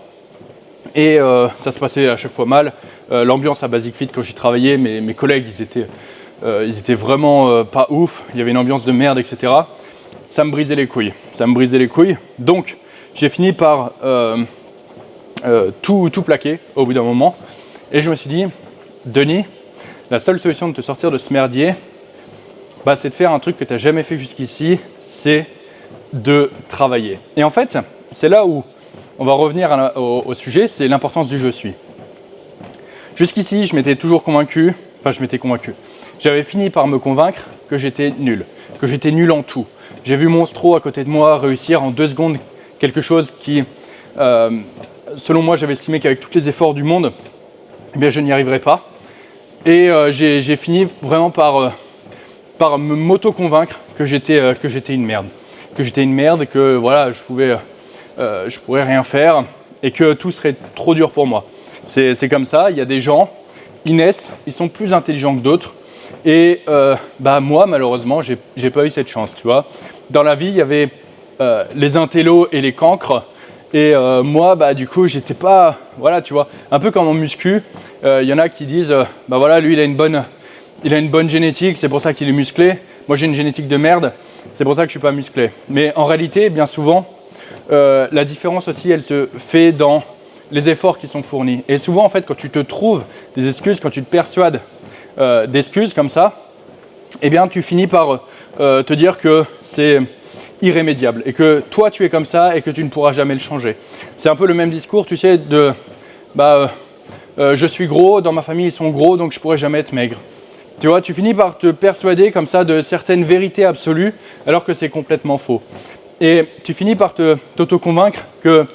Et ça se passait à chaque fois mal. L'ambiance à Basic Fit, quand j'y travaillais, mes collègues, ils étaient vraiment pas ouf. Il y avait une ambiance de merde, etc. Ça me brisait les couilles. Donc, j'ai fini par tout plaquer au bout d'un moment. Et je me suis dit, Denis, la seule solution de te sortir de ce merdier, c'est de faire un truc que tu n'as jamais fait jusqu'ici, c'est de travailler. Et en fait, c'est là où on va revenir au sujet, c'est l'importance du je suis. Jusqu'ici, je m'étais convaincu, j'avais fini par me convaincre que j'étais nul en tout. J'ai vu Monstro à côté de moi réussir en 2 secondes quelque chose qui, selon moi, j'avais estimé qu'avec tous les efforts du monde, eh bien, je n'y arriverais pas. Et j'ai fini vraiment par m'auto-convaincre que j'étais une merde. Que j'étais une merde et que voilà, je pourrais rien faire et que tout serait trop dur pour moi. C'est comme ça, il y a des gens, ils naissent, ils sont plus intelligents que d'autres. Et moi, malheureusement, j'ai pas eu cette chance, tu vois. Dans la vie, il y avait les intellos et les cancres. Et moi, du coup, j'étais pas... Voilà, tu vois, un peu comme en muscu, il y en a qui disent, voilà, lui, il a une bonne génétique, c'est pour ça qu'il est musclé. Moi, j'ai une génétique de merde, c'est pour ça que je suis pas musclé. Mais en réalité, bien souvent, la différence aussi, elle se fait dans les efforts qui sont fournis. Et souvent, en fait, quand tu te trouves des excuses, quand tu te persuades d'excuses comme ça, eh bien, tu finis par te dire que c'est irrémédiable et que toi, tu es comme ça et que tu ne pourras jamais le changer. C'est un peu le même discours, tu sais, de je suis gros, dans ma famille, ils sont gros, donc je pourrai jamais être maigre. Tu vois, tu finis par te persuader comme ça de certaines vérités absolues, alors que c'est complètement faux. Et tu finis par t'auto-convaincre que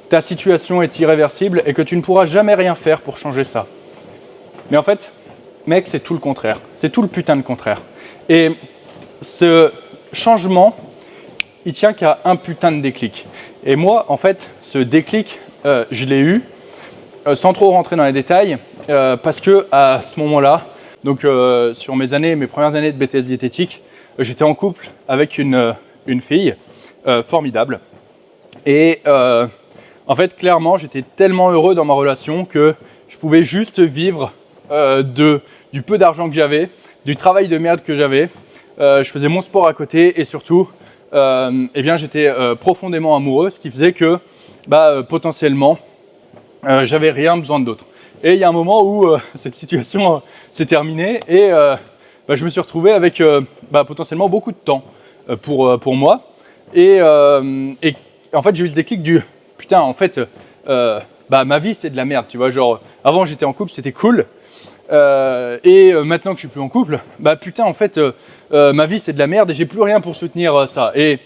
ta situation est irréversible et que tu ne pourras jamais rien faire pour changer ça. Mais en fait, mec, c'est tout le contraire. C'est tout le putain de contraire. Et ce changement, il tient qu'à un putain de déclic. Et moi, en fait, ce déclic, je l'ai eu, sans trop rentrer dans les détails, parce que à ce moment-là, donc sur mes premières années de BTS diététique, j'étais en couple avec une fille formidable. Et en fait, clairement, j'étais tellement heureux dans ma relation que je pouvais juste vivre du peu d'argent que j'avais, du travail de merde que j'avais. Je faisais mon sport à côté et surtout, j'étais profondément amoureux, ce qui faisait que potentiellement, j'avais rien besoin d'autre. Et il y a un moment où cette situation s'est terminée et je me suis retrouvé avec potentiellement beaucoup de temps pour moi. Et en fait, j'ai eu ce déclic du putain, en fait, ma vie c'est de la merde, tu vois. Genre, avant j'étais en couple, c'était cool. Maintenant que je suis plus en couple, putain, en fait, ma vie c'est de la merde et j'ai plus rien pour soutenir ça. Et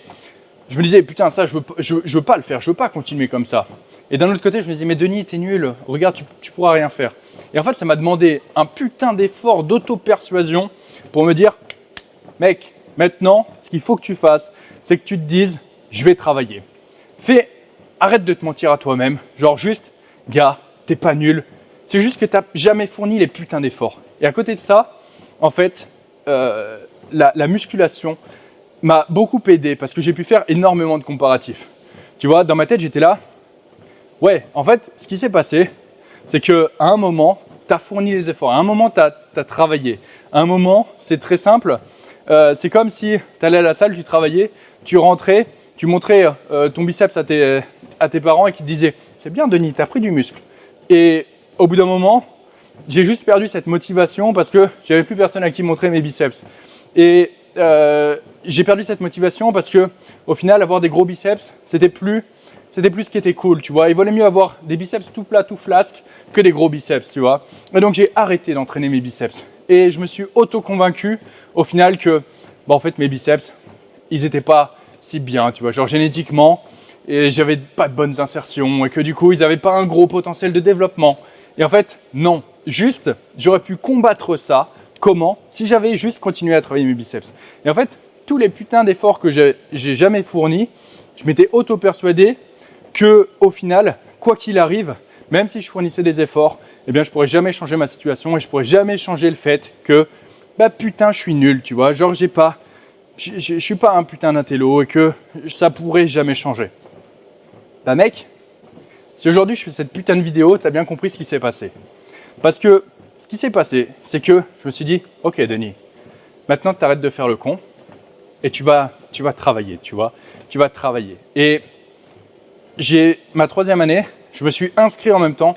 je me disais, putain, ça, je veux pas le faire, je veux pas continuer comme ça. Et d'un autre côté, je me disais, mais Denis, t'es nul, regarde, tu pourras rien faire. Et en fait, ça m'a demandé un putain d'effort d'auto-persuasion pour me dire, mec, maintenant, ce qu'il faut que tu fasses, c'est que tu te dises, je vais travailler. Arrête de te mentir à toi-même, genre juste, gars, t'es pas nul. C'est juste que t'as jamais fourni les putains d'efforts. Et à côté de ça, en fait, la musculation m'a beaucoup aidé parce que j'ai pu faire énormément de comparatifs. Tu vois, dans ma tête, j'étais là. Ouais, en fait, ce qui s'est passé, c'est qu'à un moment, tu as fourni les efforts. À un moment, tu as travaillé. À un moment, c'est très simple. C'est comme si tu allais à la salle, tu travaillais, tu rentrais, tu montrais ton biceps à tes parents et qu'ils te disaient « C'est bien, Denis, tu as pris du muscle. » Et au bout d'un moment, j'ai juste perdu cette motivation parce que j'avais plus personne à qui montrer mes biceps. Et j'ai perdu cette motivation parce que, au final, avoir des gros biceps, c'était plus ce qui était cool, tu vois. Il valait mieux avoir des biceps tout plats, tout flasques que des gros biceps, tu vois. Et donc, j'ai arrêté d'entraîner mes biceps. Et je me suis auto-convaincu, au final, que, en fait, mes biceps, ils n'étaient pas si bien, tu vois. Genre, génétiquement, et j'avais pas de bonnes insertions et que, du coup, ils n'avaient pas un gros potentiel de développement. Et en fait, non. Juste, j'aurais pu combattre ça. Comment? Si j'avais juste continué à travailler mes biceps. Et en fait, tous les putains d'efforts que j'ai jamais fournis, je m'étais auto-persuadé que, au final, quoi qu'il arrive, même si je fournissais des efforts, eh bien, je pourrais jamais changer ma situation et je pourrais jamais changer le fait que, putain, je suis nul, tu vois. Genre, je suis pas un putain d'intello et que ça pourrait jamais changer. Mec, si aujourd'hui je fais cette putain de vidéo, t'as bien compris ce qui s'est passé. Parce que ce qui s'est passé, c'est que je me suis dit, ok, Denis, maintenant t'arrêtes de faire le con et tu vas travailler, tu vois. Tu vas travailler. Et j'ai ma 3e année, je me suis inscrit en même temps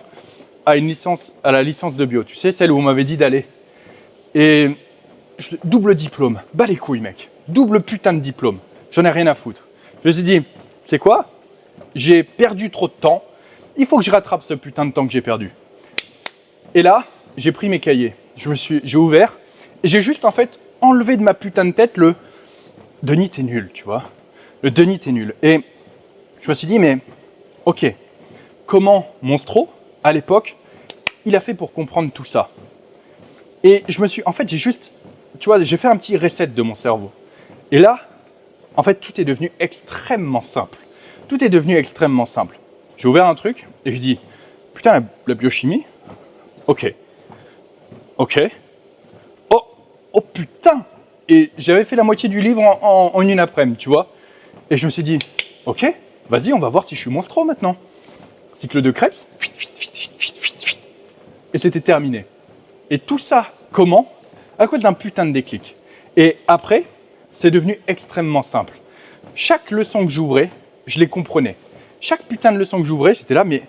à la licence de bio. Tu sais, celle où on m'avait dit d'aller. Et double diplôme. Bah les couilles, mec. Double putain de diplôme. J'en ai rien à foutre. Je me suis dit, c'est quoi? J'ai perdu trop de temps. Il faut que je rattrape ce putain de temps que j'ai perdu. Et là, j'ai pris mes cahiers. J'ai ouvert et j'ai juste en fait enlevé de ma putain de tête le Denis, t'es nul, tu vois. Le Denis, t'es nul. Et je me suis dit, mais ok, comment Monstro, à l'époque, il a fait pour comprendre tout ça? Et j'ai fait un petit reset de mon cerveau. Et là, en fait, tout est devenu extrêmement simple. Tout est devenu extrêmement simple. J'ai ouvert un truc et je dis, putain, la biochimie, ok. Oh putain! Et j'avais fait la moitié du livre en une après-midi, tu vois. Et je me suis dit, ok, vas-y, on va voir si je suis monstro maintenant. Cycle de Krebs, et c'était terminé. Et tout ça, comment? À cause d'un putain de déclic. Et après, c'est devenu extrêmement simple. Chaque leçon que j'ouvrais, je les comprenais. Chaque putain de leçon que j'ouvrais, c'était là, mais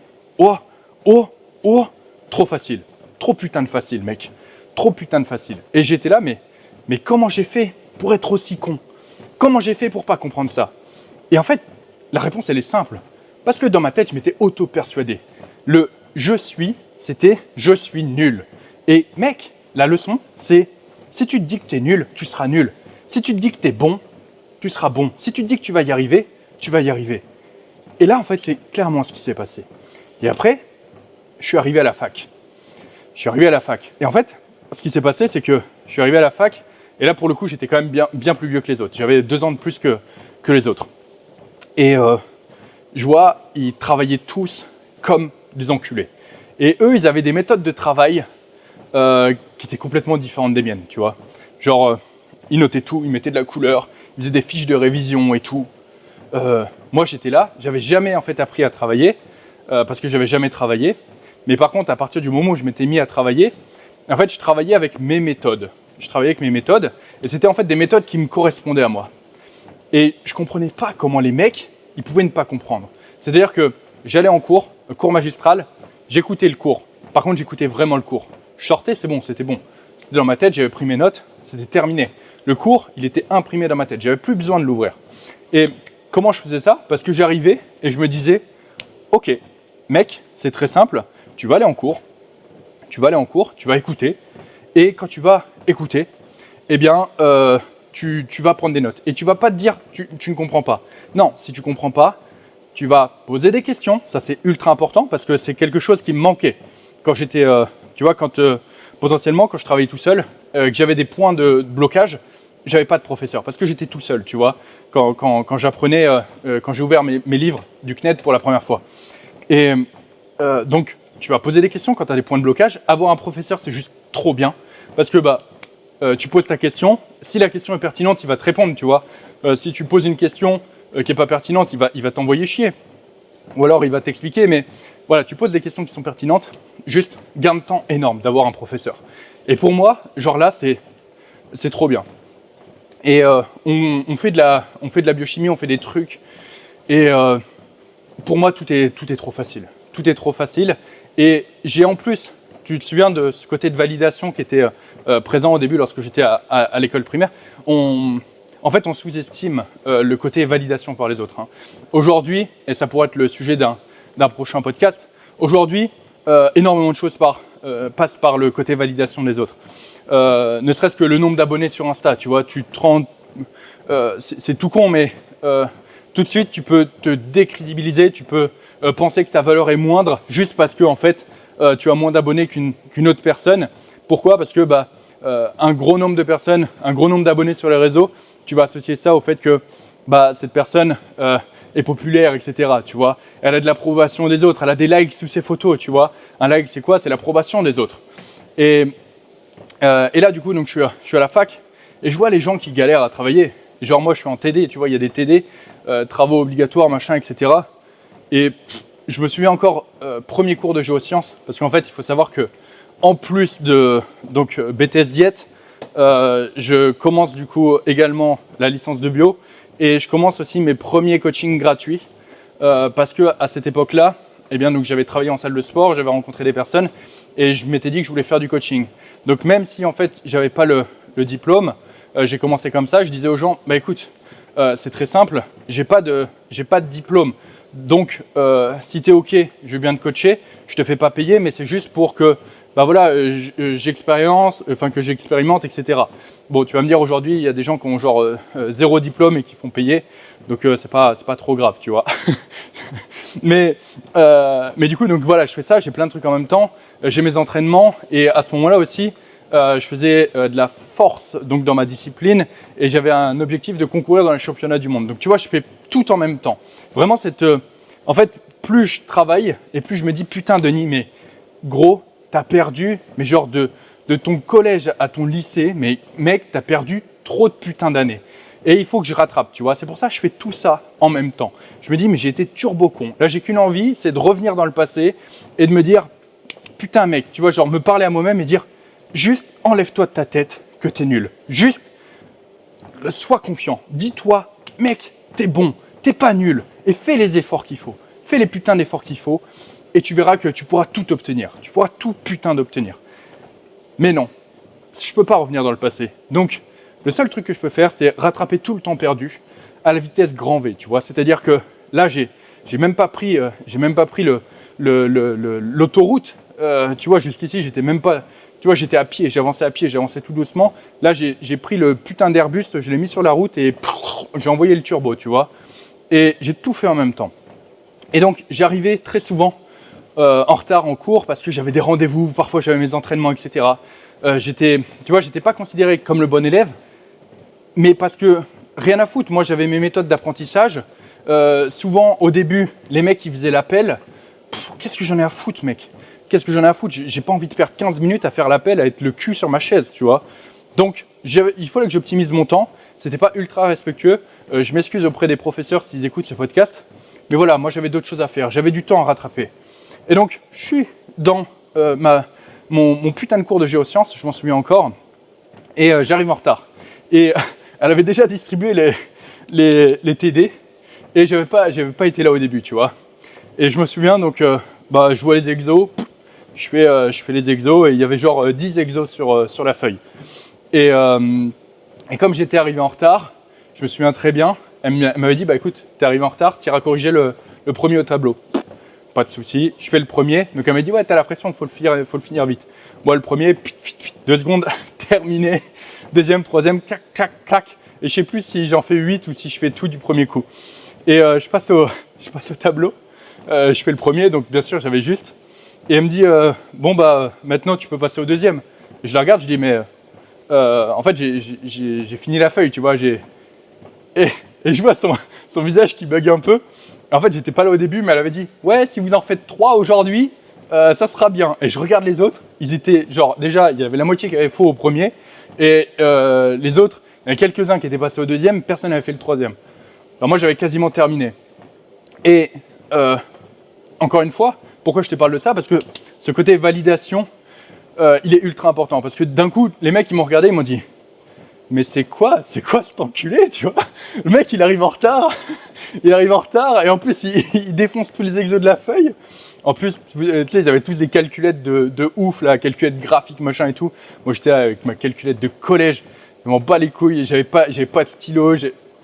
trop facile. Trop putain de facile, mec. Trop putain de facile. Et j'étais là, mais comment j'ai fait pour être aussi con? Comment j'ai fait pour pas comprendre ça? Et en fait, la réponse, elle est simple. Parce que dans ma tête, je m'étais auto-persuadé. Le « je suis », c'était « je suis nul ». Et mec, la leçon, c'est si tu te dis que tu es nul, tu seras nul. Si tu te dis que tu es bon, tu seras bon. Si tu te dis que tu vas y arriver, tu vas y arriver. Et là, en fait, c'est clairement ce qui s'est passé. Et après, je suis arrivé à la fac. Et en fait, ce qui s'est passé, c'est que je suis arrivé à la fac, et là, pour le coup, j'étais quand même bien plus vieux que les autres. J'avais 2 ans de plus que les autres. Et je vois, ils travaillaient tous comme des enculés. Et eux, ils avaient des méthodes de travail qui étaient complètement différentes des miennes, tu vois. Genre, ils notaient tout, ils mettaient de la couleur, ils faisaient des fiches de révision et tout. Moi, j'étais là, j'avais jamais en fait appris à travailler parce que j'avais jamais travaillé. Mais par contre, à partir du moment où je m'étais mis à travailler, en fait, je travaillais avec mes méthodes. Et c'était en fait des méthodes qui me correspondaient à moi. Et je comprenais pas comment les mecs, ils pouvaient ne pas comprendre. C'est-à-dire que j'allais en cours magistral, j'écoutais le cours. Par contre, j'écoutais vraiment le cours. Je sortais, c'est bon, c'était bon. C'était dans ma tête, j'avais pris mes notes, c'était terminé. Le cours, il était imprimé dans ma tête, j'avais plus besoin de l'ouvrir. Et comment je faisais ça? Parce que j'arrivais et je me disais, ok, mec, c'est très simple, tu vas aller en cours, tu vas écouter, et quand tu vas écouter, eh bien, tu vas prendre des notes. Et tu vas pas te dire, tu ne comprends pas. Non, si tu comprends pas, tu vas poser des questions. Ça, c'est ultra important parce que c'est quelque chose qui me manquait. Quand j'étais, potentiellement, quand je travaillais tout seul, que j'avais des points de blocage, j'avais pas de professeur parce que j'étais tout seul, tu vois. Quand j'apprenais, quand j'ai ouvert mes livres du CNED pour la première fois. Et donc, tu vas poser des questions quand tu as des points de blocage. Avoir un professeur, c'est juste trop bien parce que tu poses ta question. Si la question est pertinente, il va te répondre, tu vois. Si tu poses une question qui n'est pas pertinente, il va t'envoyer chier. Ou alors il va t'expliquer, mais voilà, tu poses des questions qui sont pertinentes. Juste, gain de temps énorme d'avoir un professeur. Et pour moi, genre là, c'est trop bien. Et on fait de la biochimie, on fait des trucs. Et pour moi, tout est trop facile. Tout est trop facile. Et j'ai en plus, tu te souviens de ce côté de validation qui était présent au début lorsque j'étais à l'école primaire. En fait, on sous-estime le côté validation par les autres. Hein. Aujourd'hui, et ça pourrait être le sujet d'un prochain podcast, aujourd'hui, énormément de choses passent par le côté validation des autres. Ne serait-ce que le nombre d'abonnés sur Insta, tu vois, tu te rends, c'est tout con, mais tout de suite, tu peux te décrédibiliser, tu peux penser que ta valeur est moindre juste parce que en fait, tu as moins d'abonnés qu'une autre personne. Pourquoi ? Parce que un gros nombre de personnes, un gros nombre d'abonnés sur les réseaux, tu vas associer ça au fait que cette personne est populaire, etc. Tu vois, elle a de l'approbation des autres, elle a des likes sous ses photos, tu vois. Un like, c'est quoi ? C'est l'approbation des autres. Et là, du coup, donc, je suis à la fac et je vois les gens qui galèrent à travailler. Genre moi, je suis en TD, tu vois, il y a des TD, travaux obligatoires, machin, etc. Et je me souviens encore, premier cours de géosciences, parce qu'en fait, il faut savoir que en plus de donc, BTS Diète, je commence du coup également la licence de bio et je commence aussi mes premiers coachings gratuits parce que à cette époque-là, eh bien, donc, j'avais travaillé en salle de sport, j'avais rencontré des personnes et je m'étais dit que je voulais faire du coaching. Donc même si en fait, j'avais pas le diplôme, j'ai commencé comme ça, je disais aux gens, écoute, c'est très simple, j'ai pas de diplôme. Donc, si tu es OK, je veux bien te coacher, je te fais pas payer, mais c'est juste pour que que j'expérimente, etc. Bon, tu vas me dire aujourd'hui, il y a des gens qui ont genre zéro diplôme et qui font payer, donc c'est pas trop grave, tu vois. mais du coup, donc voilà, je fais ça, j'ai plein de trucs en même temps, j'ai mes entraînements et à ce moment-là aussi, je faisais de la force donc dans ma discipline et j'avais un objectif de concourir dans les championnats du monde. Donc tu vois, je fais tout en même temps. Vraiment, en fait, plus je travaille et plus je me dis putain Denis, mais gros, t'as perdu, mais genre de ton collège à ton lycée, mais mec, t'as perdu trop de putain d'années. Et il faut que je rattrape, tu vois. C'est pour ça que je fais tout ça en même temps. Je me dis, mais j'ai été turbo con. Là, j'ai qu'une envie, c'est de revenir dans le passé et de me dire, putain mec, tu vois, genre me parler à moi-même et dire, juste enlève-toi de ta tête que t'es nul. Juste, sois confiant. Dis-toi, mec, t'es bon, t'es pas nul. Et fais les efforts qu'il faut. Fais les putains d'efforts qu'il faut. Et tu verras que tu pourras tout obtenir. Tu pourras tout putain d'obtenir. Mais non, je ne peux pas revenir dans le passé. Donc, le seul truc que je peux faire, c'est rattraper tout le temps perdu à la vitesse grand V, tu vois. C'est-à-dire que là, j'ai même pas pris l'autoroute. Tu vois, jusqu'ici, j'étais même pas... Tu vois, j'étais à pied, j'avançais tout doucement. Là, j'ai pris le putain d'Airbus, je l'ai mis sur la route et j'ai envoyé le turbo, tu vois. Et j'ai tout fait en même temps. Et donc, j'arrivais très souvent en retard en cours parce que j'avais des rendez-vous, parfois j'avais mes entraînements, etc. J'étais pas considéré comme le bon élève, mais parce que rien à foutre. Moi, j'avais mes méthodes d'apprentissage. Souvent, au début, les mecs, ils faisaient l'appel. Qu'est-ce que j'en ai à foutre, mec ? Qu'est-ce que j'en ai à foutre ? J'ai pas envie de perdre 15 minutes à faire l'appel, à être le cul sur ma chaise, tu vois. Donc, il fallait que j'optimise mon temps. C'était pas ultra respectueux. Je m'excuse auprès des professeurs s'ils écoutent ce podcast. Mais voilà, moi, j'avais d'autres choses à faire. J'avais du temps à rattraper. Et donc, je suis dans mon putain de cours de géosciences, je m'en souviens encore, et j'arrive en retard. Et elle avait déjà distribué les TD, et j'avais pas été là au début, tu vois. Et je me souviens, donc, je vois les exos, je fais les exos, et il y avait genre 10 exos sur la feuille. Et comme j'étais arrivé en retard, je me souviens très bien, elle m'avait dit, écoute, t'es arrivé en retard, tu iras corriger le premier au tableau. Pas de souci, je fais le premier. Donc elle m'a dit, ouais, t'as la pression, il faut le finir vite. Moi, le premier, 2 secondes, terminé. Deuxième, troisième, clac, clac, clac. Et je sais plus si j'en fais 8 ou si je fais tout du premier coup. Et je passe au tableau. Je fais le premier, donc bien sûr, j'avais juste. Et elle me dit, maintenant, tu peux passer au deuxième. Et je la regarde, je dis, mais en fait, j'ai fini la feuille, tu vois. Et je vois son visage qui bug un peu. En fait, j'étais pas là au début, mais elle avait dit, ouais, si vous en faites 3 aujourd'hui, ça sera bien. Et je regarde les autres, ils étaient genre, déjà, il y avait la moitié qui avait faux au premier, et les autres, il y en a quelques-uns qui étaient passés au deuxième, personne n'avait fait le troisième. Alors moi, j'avais quasiment terminé. Et encore une fois, pourquoi je te parle de ça? Parce que ce côté validation, il est ultra important. Parce que d'un coup, les mecs, ils m'ont regardé, ils m'ont dit « Mais c'est quoi cet enculé, tu vois? Le mec, il arrive en retard, il arrive en retard, et en plus, il défonce tous les exos de la feuille. En plus, tu sais, ils avaient tous des calculettes de ouf, là, calculettes graphiques, machin et tout. Moi, j'étais là avec ma calculette de collège, je m'en bats les couilles, j'avais pas de stylo,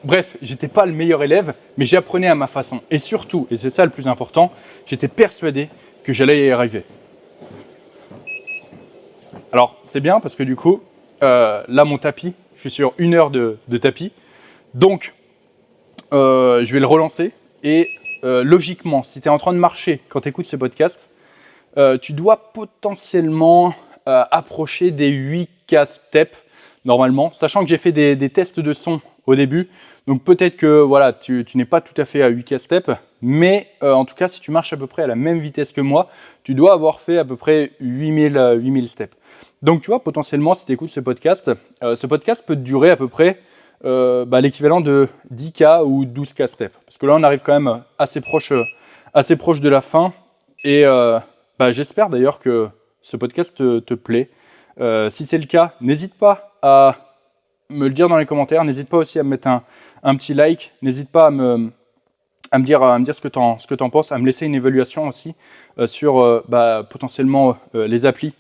bref, j'étais pas le meilleur élève, mais j'apprenais à ma façon. Et surtout, et c'est ça le plus important, j'étais persuadé que j'allais y arriver. Alors, c'est bien parce que du coup, là, mon tapis, je suis sur 1 heure de tapis. Donc, je vais le relancer. Et logiquement, si tu es en train de marcher quand tu écoutes ce podcast, tu dois potentiellement approcher des 8K steps normalement, sachant que j'ai fait des tests de son au début. Donc peut-être que voilà, tu n'es pas tout à fait à 8K steps, mais en tout cas, si tu marches à peu près à la même vitesse que moi, tu dois avoir fait à peu près 8000 steps. Donc tu vois, potentiellement, si tu écoutes ce podcast peut durer à peu près l'équivalent de 10K ou 12K steps. Parce que là, on arrive quand même assez proche de la fin. Et j'espère d'ailleurs que ce podcast te plaît. Si c'est le cas, n'hésite pas à me le dire dans les commentaires. N'hésite pas aussi à me mettre un petit like. N'hésite pas à me dire ce que tu en penses, à me laisser une évaluation aussi sur potentiellement les applis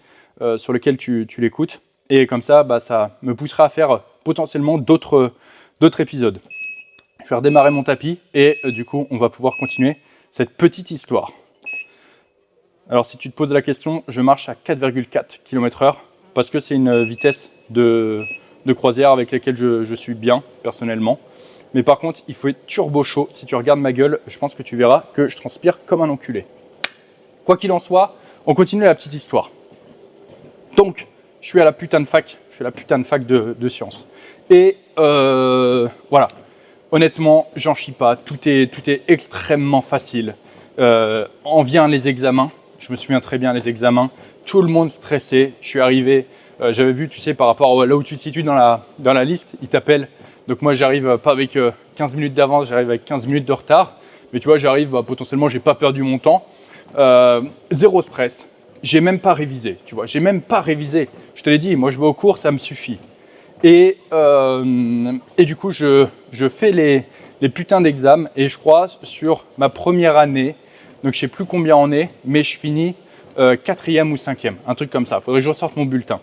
sur lesquelles tu l'écoutes. Et comme ça, ça me poussera à faire potentiellement d'autres épisodes. Je vais redémarrer mon tapis et du coup, on va pouvoir continuer cette petite histoire. Alors, si tu te poses la question, je marche à 4,4 km/h parce que c'est une vitesse de croisière avec laquelle je suis bien, personnellement. Mais par contre, il faut être turbo chaud. Si tu regardes ma gueule, je pense que tu verras que je transpire comme un enculé. Quoi qu'il en soit, on continue la petite histoire. Donc, je suis à la putain de fac. Je suis à la putain de fac de sciences. Et voilà. Honnêtement, j'en chie pas. Tout est extrêmement facile. En vient les examens. Je me souviens très bien les examens. Tout le monde stressé. Je suis arrivé. J'avais vu, tu sais, par rapport à là où tu te situes dans la liste, ils t'appellent. Donc moi, j'arrive pas avec 15 minutes d'avance, j'arrive avec 15 minutes de retard. Mais tu vois, j'arrive, potentiellement, j'ai pas perdu mon temps. Zéro stress. J'ai même pas révisé, tu vois. J'ai même pas révisé. Je te l'ai dit, moi, je vais au cours, ça me suffit. Et du coup, je fais les putains d'examens. Et je crois, sur ma première année, donc je sais plus combien on est, mais je finis 4e ou 5e, un truc comme ça. Il faudrait que je ressorte mon bulletin.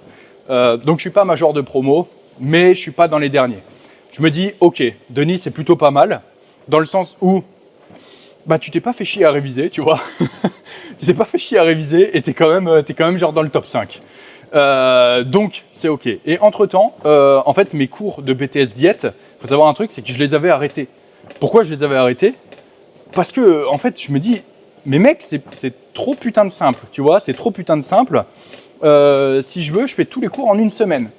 Donc je suis pas major de promo, mais je suis pas dans les derniers. Je me dis, ok, Denis, c'est plutôt pas mal, dans le sens où tu t'es pas fait chier à réviser, tu vois. Tu t'es pas fait chier à réviser et t'es quand même genre dans le top 5. Donc c'est ok. Et entre-temps, en fait, mes cours de BTS Diète, il faut savoir un truc, c'est que je les avais arrêtés. Pourquoi je les avais arrêtés? Parce que, en fait, je me dis, mais mec, c'est trop putain de simple, tu vois, c'est trop putain de simple. Si je veux, je fais tous les cours en 1 semaine.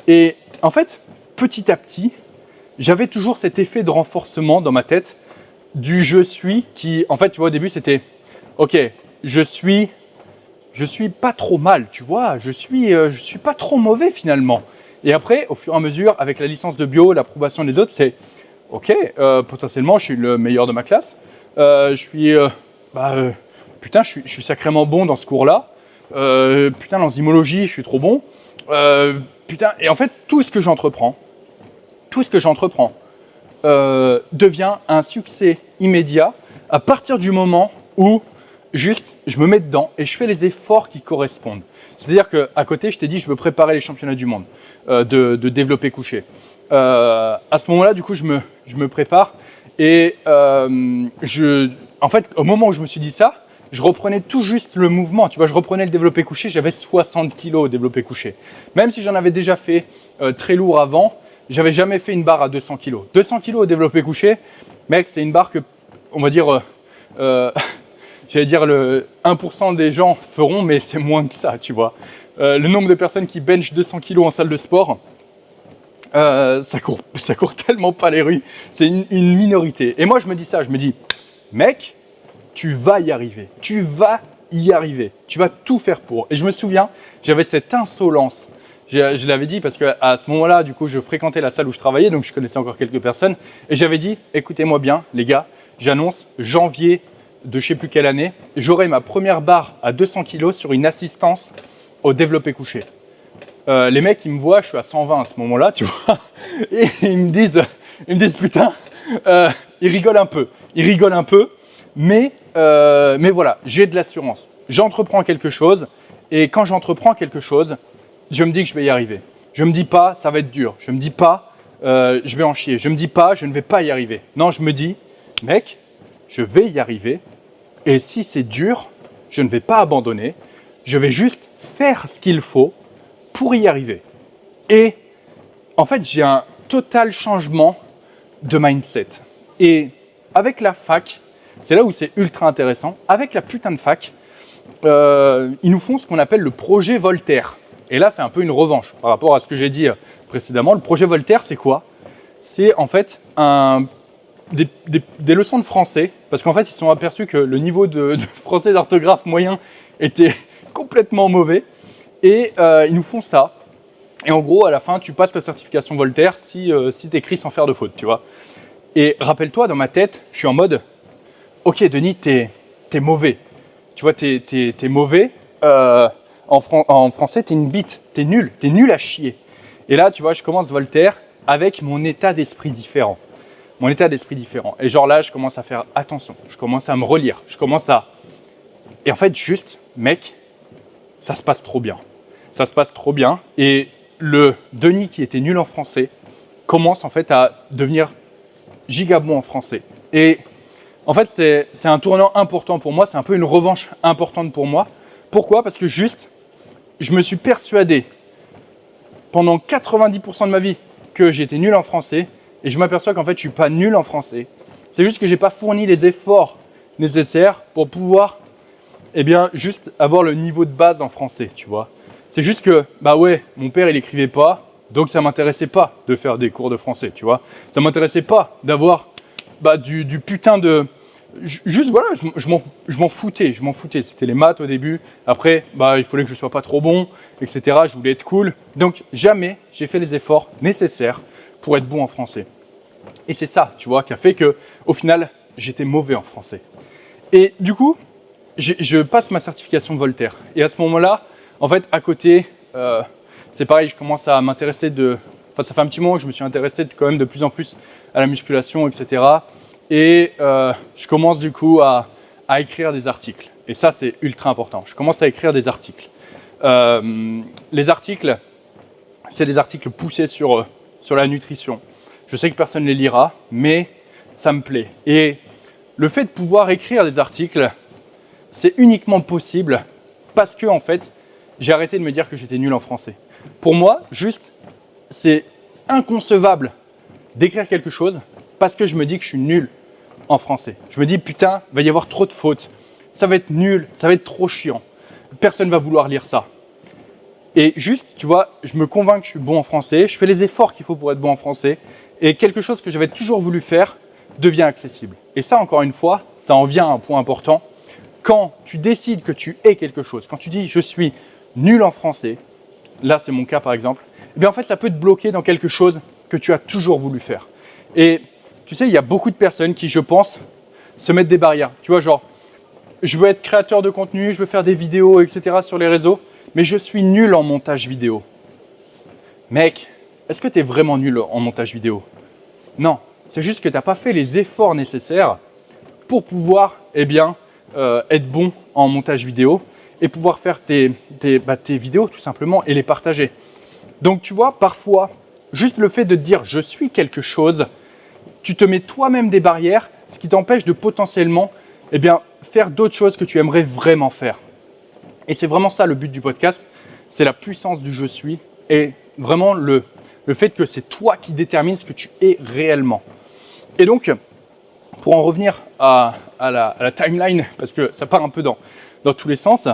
Et en fait, petit à petit, j'avais toujours cet effet de renforcement dans ma tête du je suis qui, en fait, tu vois, au début, c'était ok, je suis pas trop mal, tu vois, je suis pas trop mauvais finalement. Et après, au fur et à mesure, avec la licence de bio, l'approbation des autres, c'est ok, potentiellement, je suis le meilleur de ma classe. Putain, je suis sacrément bon dans ce cours-là. Putain, l'enzymologie, je suis trop bon. Putain, et en fait, tout ce que j'entreprends devient un succès immédiat à partir du moment où juste je me mets dedans et je fais les efforts qui correspondent. C'est-à-dire qu'à côté, je t'ai dit, je veux préparer les championnats du monde de développé couché. À ce moment-là, du coup, je me prépare et en fait, au moment où je me suis dit ça, je reprenais tout juste le mouvement. Tu vois, je reprenais le développé couché, j'avais 60 kg au développé couché. Même si j'en avais déjà fait très lourd avant, j'avais jamais fait une barre à 200 kg. 200 kg au développé couché, mec, c'est une barre que, on va dire, j'allais dire le 1% des gens feront, mais c'est moins que ça, tu vois. Le nombre de personnes qui benchent 200 kg en salle de sport, ça court tellement pas les rues, c'est une minorité. Et moi, je me dis ça, je me dis, mec, tu vas y arriver, tu vas y arriver. Tu vas tout faire pour. Et je me souviens, j'avais cette insolence. Je l'avais dit parce qu'à ce moment-là, du coup, je fréquentais la salle où je travaillais, donc je connaissais encore quelques personnes. Et j'avais dit, écoutez-moi bien, les gars, j'annonce janvier de je ne sais plus quelle année, j'aurai ma première barre à 200 kg sur une assistance au développé couché. Les mecs, ils me voient, je suis à 120 à ce moment-là, tu vois, et ils me disent putain, ils rigolent un peu, mais voilà, j'ai de l'assurance. J'entreprends quelque chose, et quand j'entreprends quelque chose, je me dis que je vais y arriver. Je me dis pas, ça va être dur. Je me dis pas, je vais en chier. Je me dis pas, je ne vais pas y arriver. Non, je me dis, mec, je vais y arriver. Et si c'est dur, je ne vais pas abandonner. Je vais juste faire ce qu'il faut pour y arriver. Et en fait, j'ai un total changement de mindset. Et avec la fac, c'est là où c'est ultra intéressant. Avec la putain de fac, ils nous font ce qu'on appelle le projet Voltaire. Et là, c'est un peu une revanche par rapport à ce que j'ai dit précédemment. Le projet Voltaire, c'est quoi? C'est en fait des leçons de français, parce qu'en fait, ils se sont aperçus que le niveau de français d'orthographe moyen était complètement mauvais. Et ils nous font ça. Et en gros, à la fin, tu passes ta certification Voltaire si tu écris sans faire de faute, tu vois. Et rappelle-toi, dans ma tête, je suis en mode, ok, Denis, t'es mauvais. Tu vois, t'es mauvais. En français, t'es une bite, t'es nul à chier. Et là, tu vois, je commence Voltaire avec mon état d'esprit différent. Et genre là, je commence à faire attention, je commence à me relire, Et en fait, juste, mec, ça se passe trop bien. Et le Denis qui était nul en français commence en fait à devenir giga bon en français. Et en fait, c'est un tournant important pour moi, c'est un peu une revanche importante pour moi. Pourquoi? Parce que juste, je me suis persuadé pendant 90% de ma vie que j'étais nul en français et je m'aperçois qu'en fait, je ne suis pas nul en français. C'est juste que je n'ai pas fourni les efforts nécessaires pour pouvoir juste avoir le niveau de base en français, tu vois. C'est juste que, bah ouais, mon père, il écrivait pas, donc ça m'intéressait pas de faire des cours de français, tu vois. Ça m'intéressait pas d'avoir du putain de... Juste voilà, je m'en foutais. C'était les maths au début. Après, il fallait que je sois pas trop bon, etc. Je voulais être cool. Donc jamais j'ai fait les efforts nécessaires pour être bon en français. Et c'est ça, tu vois, qui a fait que, au final, j'étais mauvais en français. Et du coup, je passe ma certification Voltaire. Et à ce moment-là, en fait, à côté, c'est pareil, je commence à m'intéresser ça fait un petit moment que je me suis intéressé quand même de plus en plus à la musculation, etc. Et je commence du coup à écrire des articles. Et ça, c'est ultra important. Je commence à écrire des articles. Les articles, c'est des articles poussés sur la nutrition. Je sais que personne ne les lira, mais ça me plaît. Et le fait de pouvoir écrire des articles, c'est uniquement possible parce que, en fait, j'ai arrêté de me dire que j'étais nul en français. Pour moi, juste, c'est inconcevable d'écrire quelque chose parce que je me dis que je suis nul en français. Je me dis, putain, il va y avoir trop de fautes. Ça va être nul, ça va être trop chiant. Personne ne va vouloir lire ça. Et juste, tu vois, je me convainc que je suis bon en français, je fais les efforts qu'il faut pour être bon en français, et quelque chose que j'avais toujours voulu faire devient accessible. Et ça, encore une fois, ça en vient à un point important. Quand tu décides que tu es quelque chose, quand tu dis je suis nul en français, là c'est mon cas par exemple, en fait ça peut te bloquer dans quelque chose que tu as toujours voulu faire. Et tu sais, il y a beaucoup de personnes qui, je pense, se mettent des barrières. Tu vois, genre, je veux être créateur de contenu, je veux faire des vidéos, etc. sur les réseaux, mais je suis nul en montage vidéo. Mec, est-ce que tu es vraiment nul en montage vidéo? Non, c'est juste que tu n'as pas fait les efforts nécessaires pour pouvoir, être bon en montage vidéo et pouvoir faire tes vidéos tout simplement et les partager. Donc tu vois, parfois, juste le fait de te dire « je suis quelque chose », tu te mets toi-même des barrières, ce qui t'empêche de potentiellement faire d'autres choses que tu aimerais vraiment faire. Et c'est vraiment ça le but du podcast, c'est la puissance du « je suis » et vraiment le fait que c'est toi qui détermines ce que tu es réellement. Et donc, pour en revenir à la timeline, parce que ça part un peu dans tous les sens,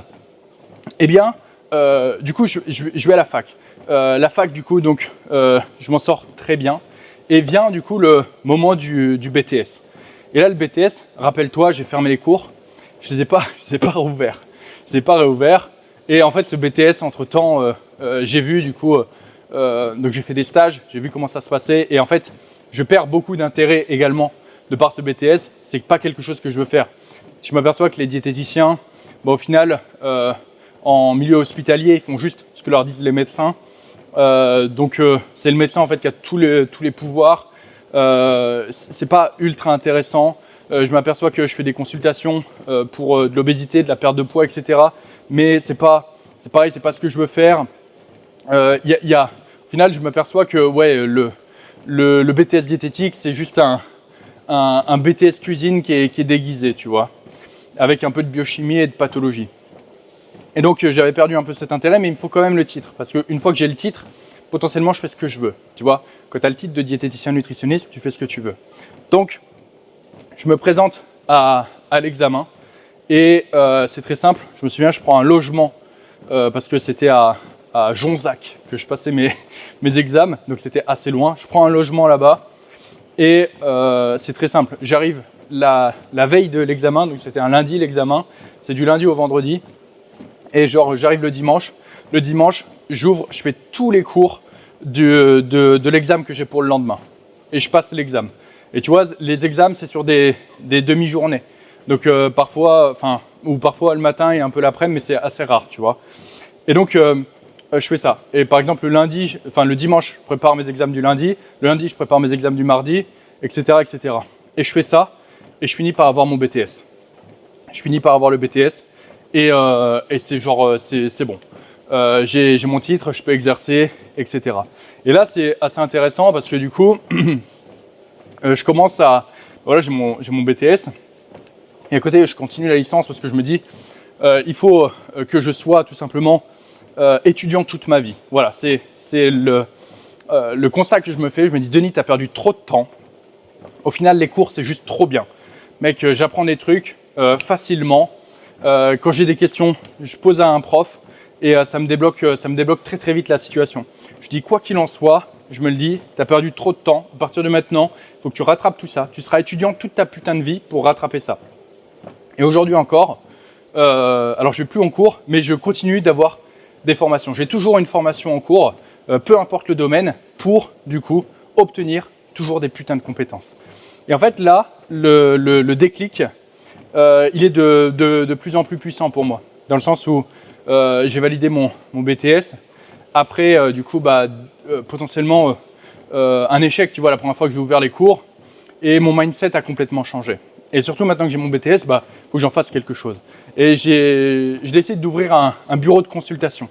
du coup, je vais à la fac. La fac, du coup, donc, je m'en sors très bien. Et vient, du coup, le moment du BTS. Et là, le BTS, rappelle-toi, j'ai fermé les cours, je les ai pas rouverts. c'est pas réouvert. Et en fait, ce BTS, entre-temps, j'ai vu du coup, donc j'ai fait des stages, j'ai vu comment ça se passait. Et en fait, je perds beaucoup d'intérêt également de par ce BTS. C'est pas quelque chose que je veux faire. Je m'aperçois que les diététiciens, au final, en milieu hospitalier, ils font juste ce que leur disent les médecins. Donc c'est le médecin en fait qui a tous les pouvoirs. C'est pas ultra intéressant. Je m'aperçois que je fais des consultations pour de l'obésité, de la perte de poids, etc. Mais c'est pareil, c'est pas ce que je veux faire. Au final, je m'aperçois que ouais, le BTS diététique, c'est juste un BTS cuisine qui est déguisé, tu vois, avec un peu de biochimie et de pathologie. Et donc j'avais perdu un peu cet intérêt, mais il me faut quand même le titre, parce qu'une fois que j'ai le titre, potentiellement je fais ce que je veux, tu vois. Quand tu as le titre de diététicien nutritionniste, tu fais ce que tu veux. Donc je me présente à l'examen et c'est très simple. Je me souviens, je prends un logement parce que c'était à Jonzac que je passais mes examens, donc c'était assez loin. Je prends un logement là-bas et c'est très simple. J'arrive la veille de l'examen, donc c'était un lundi l'examen, c'est du lundi au vendredi. Et genre j'arrive le dimanche, j'ouvre, je fais tous les cours de l'examen que j'ai pour le lendemain. Et je passe l'examen. Et tu vois, les examens c'est sur des demi-journées. Donc parfois le matin et un peu l'après-midi, mais c'est assez rare, tu vois. Et donc je fais ça. Et par exemple le dimanche, je prépare mes examens du lundi. Le lundi, je prépare mes examens du mardi, etc., etc. Et je fais ça et je finis par avoir mon BTS. Je finis par avoir le BTS. Et c'est genre, c'est bon. J'ai mon titre, je peux exercer, etc. Et là, c'est assez intéressant parce que du coup, je commence à... Voilà, j'ai mon BTS. Et à côté, je continue la licence parce que je me dis, il faut que je sois tout simplement étudiant toute ma vie. Voilà, c'est le constat que je me fais. Je me dis, Denis, tu as perdu trop de temps. Au final, les cours, c'est juste trop bien. Mec, j'apprends des trucs facilement. Quand j'ai des questions, je pose à un prof et ça me débloque très très vite la situation. Je dis quoi qu'il en soit, je me le dis, tu as perdu trop de temps. À partir de maintenant, il faut que tu rattrapes tout ça. Tu seras étudiant toute ta putain de vie pour rattraper ça. Et aujourd'hui encore, alors je ne vais plus en cours, mais je continue d'avoir des formations. J'ai toujours une formation en cours, peu importe le domaine, pour du coup obtenir toujours des putains de compétences. Et en fait là, le déclic, il est de plus en plus puissant pour moi, dans le sens où j'ai validé mon BTS. Après, du coup, potentiellement un échec, tu vois, la première fois que j'ai ouvert les cours, et mon mindset a complètement changé. Et surtout maintenant que j'ai mon BTS, faut que j'en fasse quelque chose. Et j'ai décidé d'ouvrir un bureau de consultation.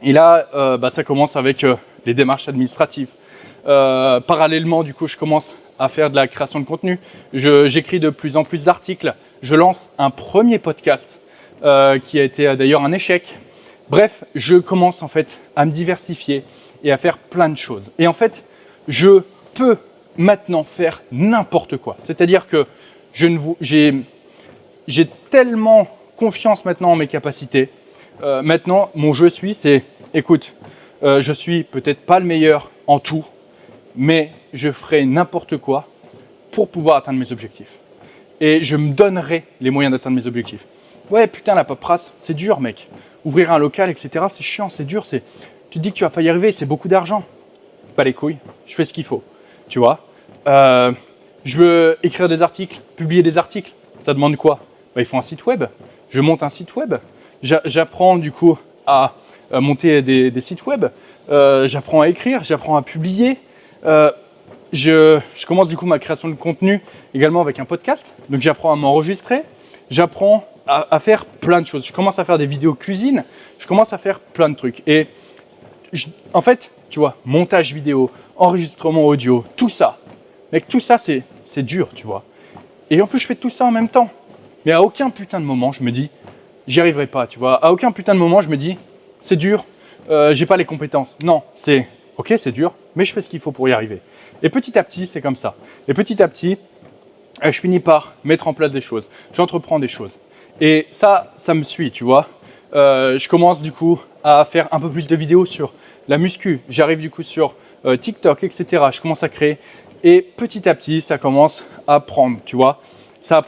Et là, ça commence avec les démarches administratives. Parallèlement, du coup, je commence à faire de la création de contenu. J'écris de plus en plus d'articles. Je lance un premier podcast qui a été d'ailleurs un échec. Bref, je commence en fait à me diversifier et à faire plein de choses. Et en fait, je peux maintenant faire n'importe quoi. C'est-à-dire que j'ai tellement confiance maintenant en mes capacités. Maintenant, mon je suis, c'est, écoute, je suis peut-être pas le meilleur en tout, mais je ferai n'importe quoi pour pouvoir atteindre mes objectifs. Et je me donnerai les moyens d'atteindre mes objectifs. Ouais, putain, la paperasse, c'est dur, mec. Ouvrir un local, etc., c'est chiant, c'est dur. Tu te dis que tu vas pas y arriver, c'est beaucoup d'argent. Pas les couilles, je fais ce qu'il faut, tu vois. Je veux écrire des articles, publier des articles. Ça demande quoi? Il faut un site web. Je monte un site web. J'apprends du coup à monter des sites web. J'apprends à écrire, j'apprends à publier. Je commence du coup ma création de contenu également avec un podcast. Donc j'apprends à m'enregistrer. J'apprends à faire plein de choses. Je commence à faire des vidéos cuisine. Je commence à faire plein de trucs. Et en fait, tu vois, montage vidéo, enregistrement audio, tout ça. Mec, tout ça, c'est dur, tu vois. Et en plus, je fais tout ça en même temps. Mais à aucun putain de moment, je me dis, j'y arriverai pas, tu vois. À aucun putain de moment, je me dis, c'est dur, j'ai pas les compétences. Non, ok, c'est dur, mais je fais ce qu'il faut pour y arriver. Et petit à petit, c'est comme ça. Et petit à petit, je finis par mettre en place des choses. J'entreprends des choses. Et ça me suit, tu vois. Je commence du coup à faire un peu plus de vidéos sur la muscu. J'arrive du coup sur TikTok, etc. Je commence à créer. Et petit à petit, ça commence à prendre, tu vois. Ça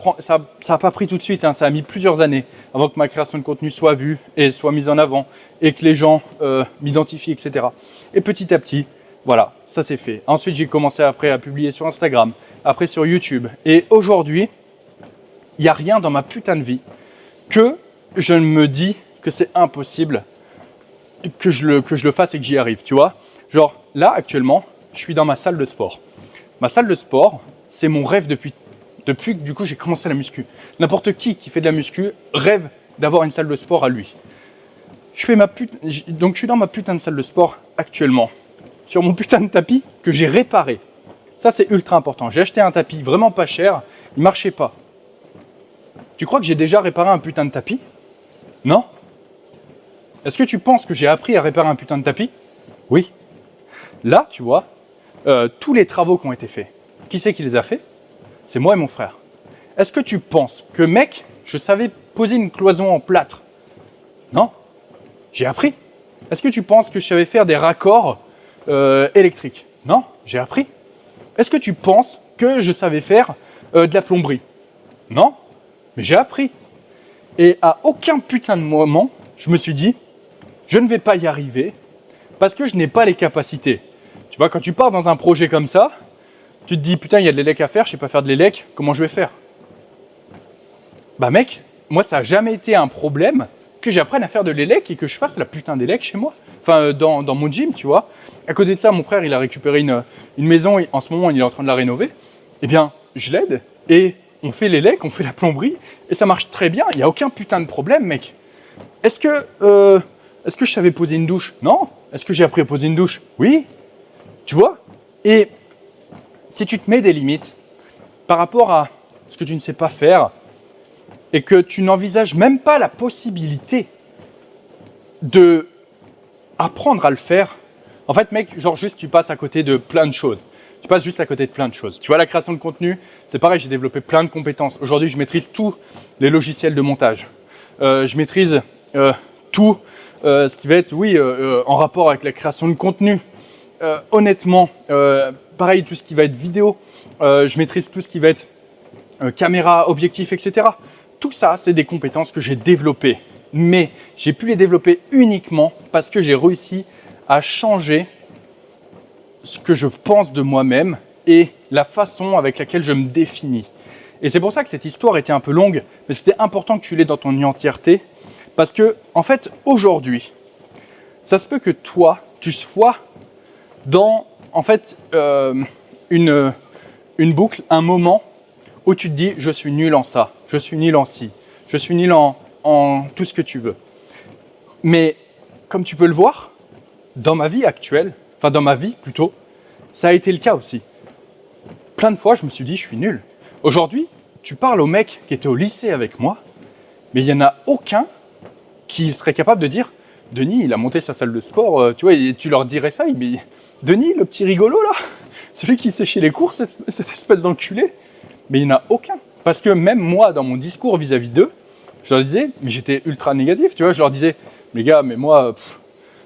a pas pris tout de suite, hein, ça a mis plusieurs années avant que ma création de contenu soit vue et soit mise en avant et que les gens m'identifient, etc. Et petit à petit, voilà, ça s'est fait. Ensuite, j'ai commencé après à publier sur Instagram, après sur YouTube. Et aujourd'hui, il n'y a rien dans ma putain de vie que je me dis que c'est impossible que je le fasse et que j'y arrive, tu vois. Genre, là, actuellement, je suis dans ma salle de sport. Ma salle de sport, c'est mon rêve depuis que du coup j'ai commencé la muscu. N'importe qui fait de la muscu rêve d'avoir une salle de sport à lui. Donc je suis dans ma putain de salle de sport actuellement, sur mon putain de tapis que j'ai réparé. Ça c'est ultra important. J'ai acheté un tapis vraiment pas cher, il marchait pas. Tu crois que j'ai déjà réparé un putain de tapis? Non? Est-ce que tu penses que j'ai appris à réparer un putain de tapis? Oui. Là, tu vois, tous les travaux qui ont été faits, qui c'est qui les a fait? C'est moi et mon frère. Est-ce que tu penses que, mec, je savais poser une cloison en plâtre? Non. J'ai appris. Est-ce que tu penses que je savais faire des raccords électriques? Non. J'ai appris. Est-ce que tu penses que je savais faire de la plomberie? Non. Mais j'ai appris. Et à aucun putain de moment, je me suis dit, je ne vais pas y arriver parce que je n'ai pas les capacités. Tu vois, quand tu pars dans un projet comme ça, tu te dis, putain, il y a de l'élec à faire, je sais pas faire de l'élec, comment je vais faire? Bah mec, moi ça n'a jamais été un problème que j'apprenne à faire de l'élec et que je fasse la putain d'élec chez moi. Enfin, dans mon gym, tu vois. À côté de ça, mon frère, il a récupéré une maison, et en ce moment, il est en train de la rénover. Eh bien, je l'aide et on fait l'élec, on fait la plomberie et ça marche très bien, il n'y a aucun putain de problème, mec. Est-ce que je savais poser une douche? Non. Est-ce que j'ai appris à poser une douche? Oui. Tu vois? Et si tu te mets des limites par rapport à ce que tu ne sais pas faire et que tu n'envisages même pas la possibilité de apprendre à le faire, en fait, mec, genre juste tu passes à côté de plein de choses. Tu passes juste à côté de plein de choses. Tu vois, la création de contenu, c'est pareil, j'ai développé plein de compétences. Aujourd'hui, je maîtrise tous les logiciels de montage. Je maîtrise tout ce qui va être, en rapport avec la création de contenu. Honnêtement, pareil, tout ce qui va être vidéo, je maîtrise tout ce qui va être caméra, objectif, etc. Tout ça, c'est des compétences que j'ai développées. Mais j'ai pu les développer uniquement parce que j'ai réussi à changer ce que je pense de moi-même et la façon avec laquelle je me définis. Et c'est pour ça que cette histoire était un peu longue, mais c'était important que tu l'aies dans ton entièreté. Parce que, en fait, aujourd'hui, ça se peut que toi, tu sois dans, en fait, une boucle, un moment où tu te dis, je suis nul en ça, je suis nul en ci, je suis nul en tout ce que tu veux. Mais, comme tu peux le voir, dans ma vie actuelle, enfin dans ma vie plutôt, ça a été le cas aussi. Plein de fois, je me suis dit, je suis nul. Aujourd'hui, tu parles aux mecs qui étaient au lycée avec moi, mais il n'y en a aucun qui serait capable de dire « Denis, il a monté sa salle de sport, tu vois, et tu leur dirais ça, mais Denis, le petit rigolo là, celui qui séchait les cours, cette espèce d'enculé ». Mais il n'y en a aucun. Parce que même moi, dans mon discours vis-à-vis d'eux, je leur disais, mais j'étais ultra négatif, tu vois, je leur disais « Les gars, mais moi,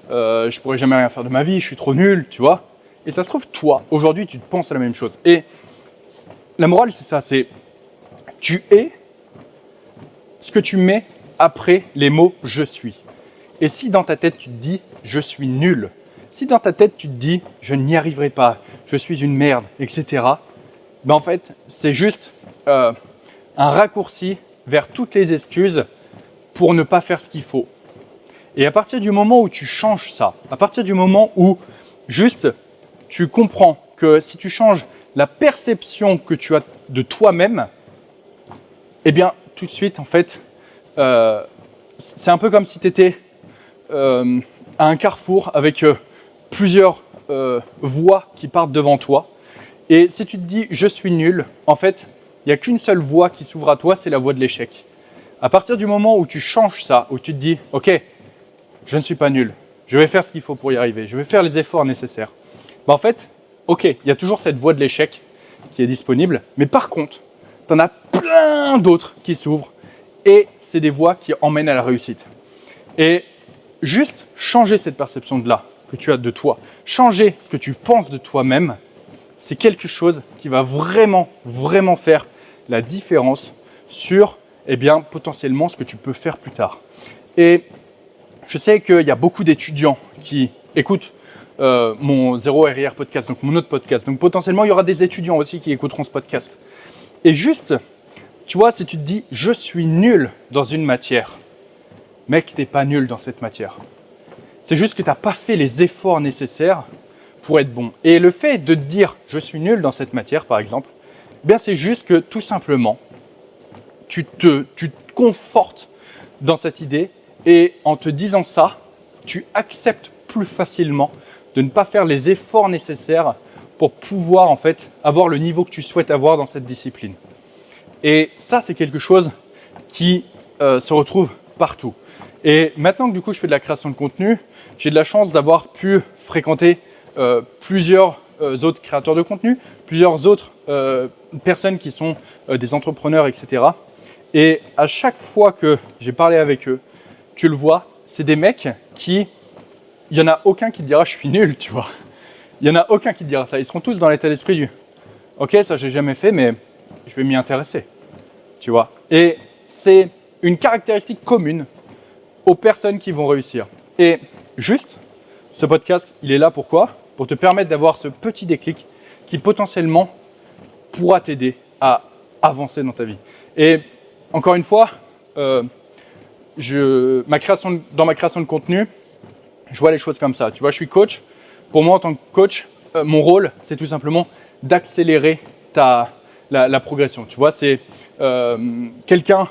je pourrais jamais rien faire de ma vie, je suis trop nul, tu vois ». Et ça se trouve, toi, aujourd'hui, tu te penses à la même chose. Et la morale, c'est ça, c'est tu es ce que tu mets après les mots « je suis ». Et si dans ta tête, tu te dis « je suis nul », si dans ta tête, tu te dis « je n'y arriverai pas, je suis une merde », etc., ben en fait, c'est juste un raccourci vers toutes les excuses pour ne pas faire ce qu'il faut. Et à partir du moment où tu changes ça, à partir du moment où juste tu comprends que si tu changes la perception que tu as de toi-même, eh bien, tout de suite, en fait, c'est un peu comme si tu étais à un carrefour avec plusieurs voies qui partent devant toi. Et si tu te dis « je suis nul », en fait, il n'y a qu'une seule voie qui s'ouvre à toi, c'est la voie de l'échec. À partir du moment où tu changes ça, où tu te dis « ok, je ne suis pas nul, je vais faire ce qu'il faut pour y arriver, je vais faire les efforts nécessaires », ben en fait, ok, il y a toujours cette voie de l'échec qui est disponible, mais par contre, tu en as plein d'autres qui s'ouvrent et c'est des voies qui emmènent à la réussite. Et juste changer cette perception de là que tu as de toi, changer ce que tu penses de toi-même, c'est quelque chose qui va vraiment, vraiment faire la différence sur potentiellement ce que tu peux faire plus tard. Et je sais qu'il y a beaucoup d'étudiants qui écoutent mon 0 RIR podcast, donc mon autre podcast. Donc potentiellement, il y aura des étudiants aussi qui écouteront ce podcast. Et juste, tu vois, si tu te dis « je suis nul dans une matière », mec, t'es pas nul dans cette matière. C'est juste que tu n'as pas fait les efforts nécessaires pour être bon. Et le fait de te dire « je suis nul dans cette matière », par exemple, c'est juste que tout simplement, tu te confortes dans cette idée et en te disant ça, tu acceptes plus facilement de ne pas faire les efforts nécessaires pour pouvoir en fait avoir le niveau que tu souhaites avoir dans cette discipline. Et ça, c'est quelque chose qui se retrouve partout. Et maintenant que du coup je fais de la création de contenu, j'ai de la chance d'avoir pu fréquenter plusieurs autres créateurs de contenu, plusieurs autres personnes qui sont des entrepreneurs, etc. Et à chaque fois que j'ai parlé avec eux, tu le vois, c'est des mecs qui, il n'y en a aucun qui te dira je suis nul, tu vois. Il n'y en a aucun qui te dira ça. Ils seront tous dans l'état d'esprit du ok, ça j'ai jamais fait, mais je vais m'y intéresser, tu vois. Et c'est une caractéristique commune aux personnes qui vont réussir. Et juste, ce podcast, il est là pourquoi ? Pour te permettre d'avoir ce petit déclic qui potentiellement pourra t'aider à avancer dans ta vie. Et encore une fois, dans ma création de contenu, je vois les choses comme ça. Tu vois, je suis coach. Pour moi, en tant que coach, mon rôle, c'est tout simplement d'accélérer la progression. Tu vois, c'est quelqu'un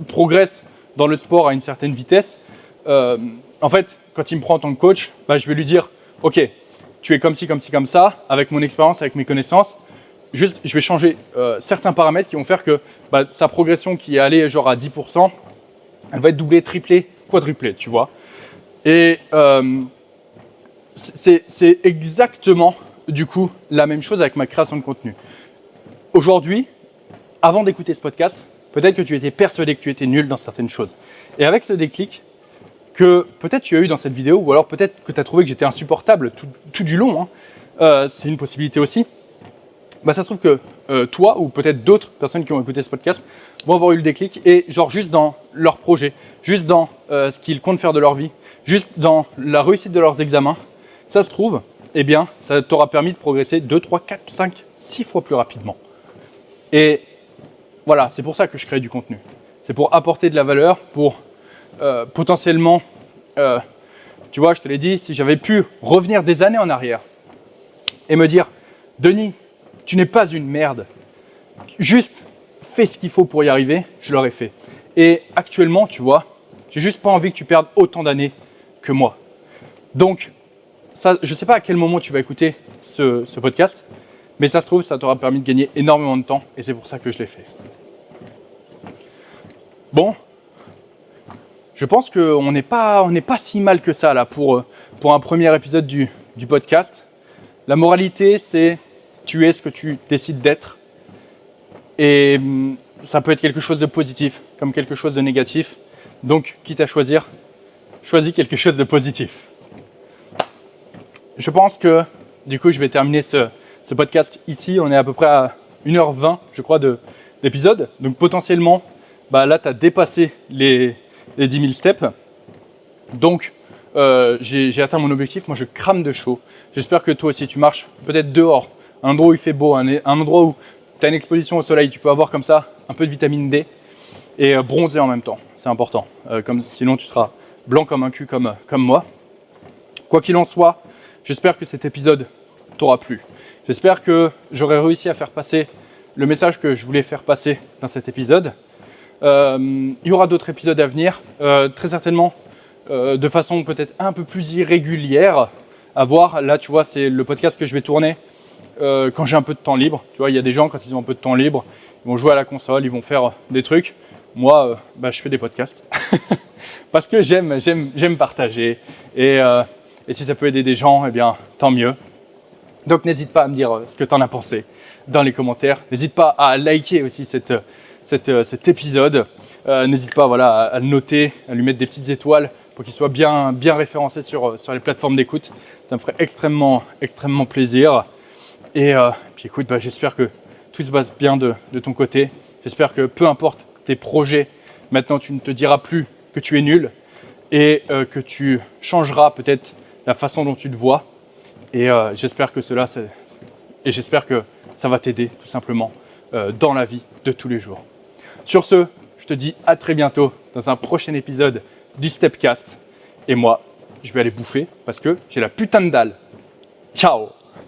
progresse dans le sport à une certaine vitesse. En fait, quand il me prend en tant que coach, je vais lui dire « Ok, tu es comme ci, comme ci, comme ça, avec mon expérience, avec mes connaissances. Juste, je vais changer certains paramètres qui vont faire que sa progression qui est allée genre à 10%, elle va être doublée, triplée, quadruplée, tu vois. » Et c'est exactement, du coup, la même chose avec ma création de contenu. Aujourd'hui, avant d'écouter ce podcast, peut-être que tu étais persuadé que tu étais nul dans certaines choses. Et avec ce déclic que peut-être tu as eu dans cette vidéo, ou alors peut-être que tu as trouvé que j'étais insupportable tout du long, c'est une possibilité aussi, ça se trouve que toi, ou peut-être d'autres personnes qui ont écouté ce podcast, vont avoir eu le déclic, et genre juste dans leur projet, juste dans ce qu'ils comptent faire de leur vie, juste dans la réussite de leurs examens, ça se trouve, ça t'aura permis de progresser 2, 3, 4, 5, 6 fois plus rapidement. Et voilà, c'est pour ça que je crée du contenu. C'est pour apporter de la valeur, pour potentiellement, tu vois, je te l'ai dit, si j'avais pu revenir des années en arrière et me dire « Denis, tu n'es pas une merde, juste fais ce qu'il faut pour y arriver », je l'aurais fait. Et actuellement, tu vois, j'ai juste pas envie que tu perdes autant d'années que moi. Donc, ça, je ne sais pas à quel moment tu vas écouter ce podcast, mais ça se trouve, ça t'aura permis de gagner énormément de temps et c'est pour ça que je l'ai fait. Bon, je pense qu'on n'est pas si mal que ça là pour un premier épisode du podcast. La moralité, c'est tu es ce que tu décides d'être. Et ça peut être quelque chose de positif comme quelque chose de négatif. Donc, quitte à choisir, choisis quelque chose de positif. Je pense que du coup, je vais terminer ce podcast ici. On est à peu près à 1h20, je crois, d'épisode. Donc potentiellement, là, tu as dépassé les 10 000 steps. Donc, j'ai atteint mon objectif. Moi, je crame de chaud. J'espère que toi aussi, tu marches peut-être dehors, un endroit où il fait beau, un endroit où tu as une exposition au soleil. Tu peux avoir comme ça un peu de vitamine D et bronzer en même temps. C'est important. Sinon, tu seras blanc comme un cul comme moi. Quoi qu'il en soit, j'espère que cet épisode t'aura plu. J'espère que j'aurai réussi à faire passer le message que je voulais faire passer dans cet épisode. Il y aura d'autres épisodes à venir, très certainement de façon peut-être un peu plus irrégulière à voir. Là, tu vois, c'est le podcast que je vais tourner quand j'ai un peu de temps libre. Tu vois, il y a des gens, quand ils ont un peu de temps libre, ils vont jouer à la console, ils vont faire des trucs. Moi, je fais des podcasts parce que j'aime partager. Et si ça peut aider des gens, tant mieux. Donc, n'hésite pas à me dire ce que tu en as pensé dans les commentaires. N'hésite pas à liker aussi cet épisode. N'hésite pas à le noter, à lui mettre des petites étoiles pour qu'il soit bien référencé sur les plateformes d'écoute. Ça me ferait extrêmement plaisir. Et puis écoute, j'espère que tout tout se passe bien de ton côté. J'espère que peu importe tes projets, maintenant tu ne te diras plus que tu es nul et que tu changeras peut-être la façon dont tu te vois. Et j'espère que ça va t'aider tout simplement dans la vie de tous les jours. Sur ce, je te dis à très bientôt dans un prochain épisode du Stepcast. Et moi, je vais aller bouffer parce que j'ai la putain de dalle. Ciao!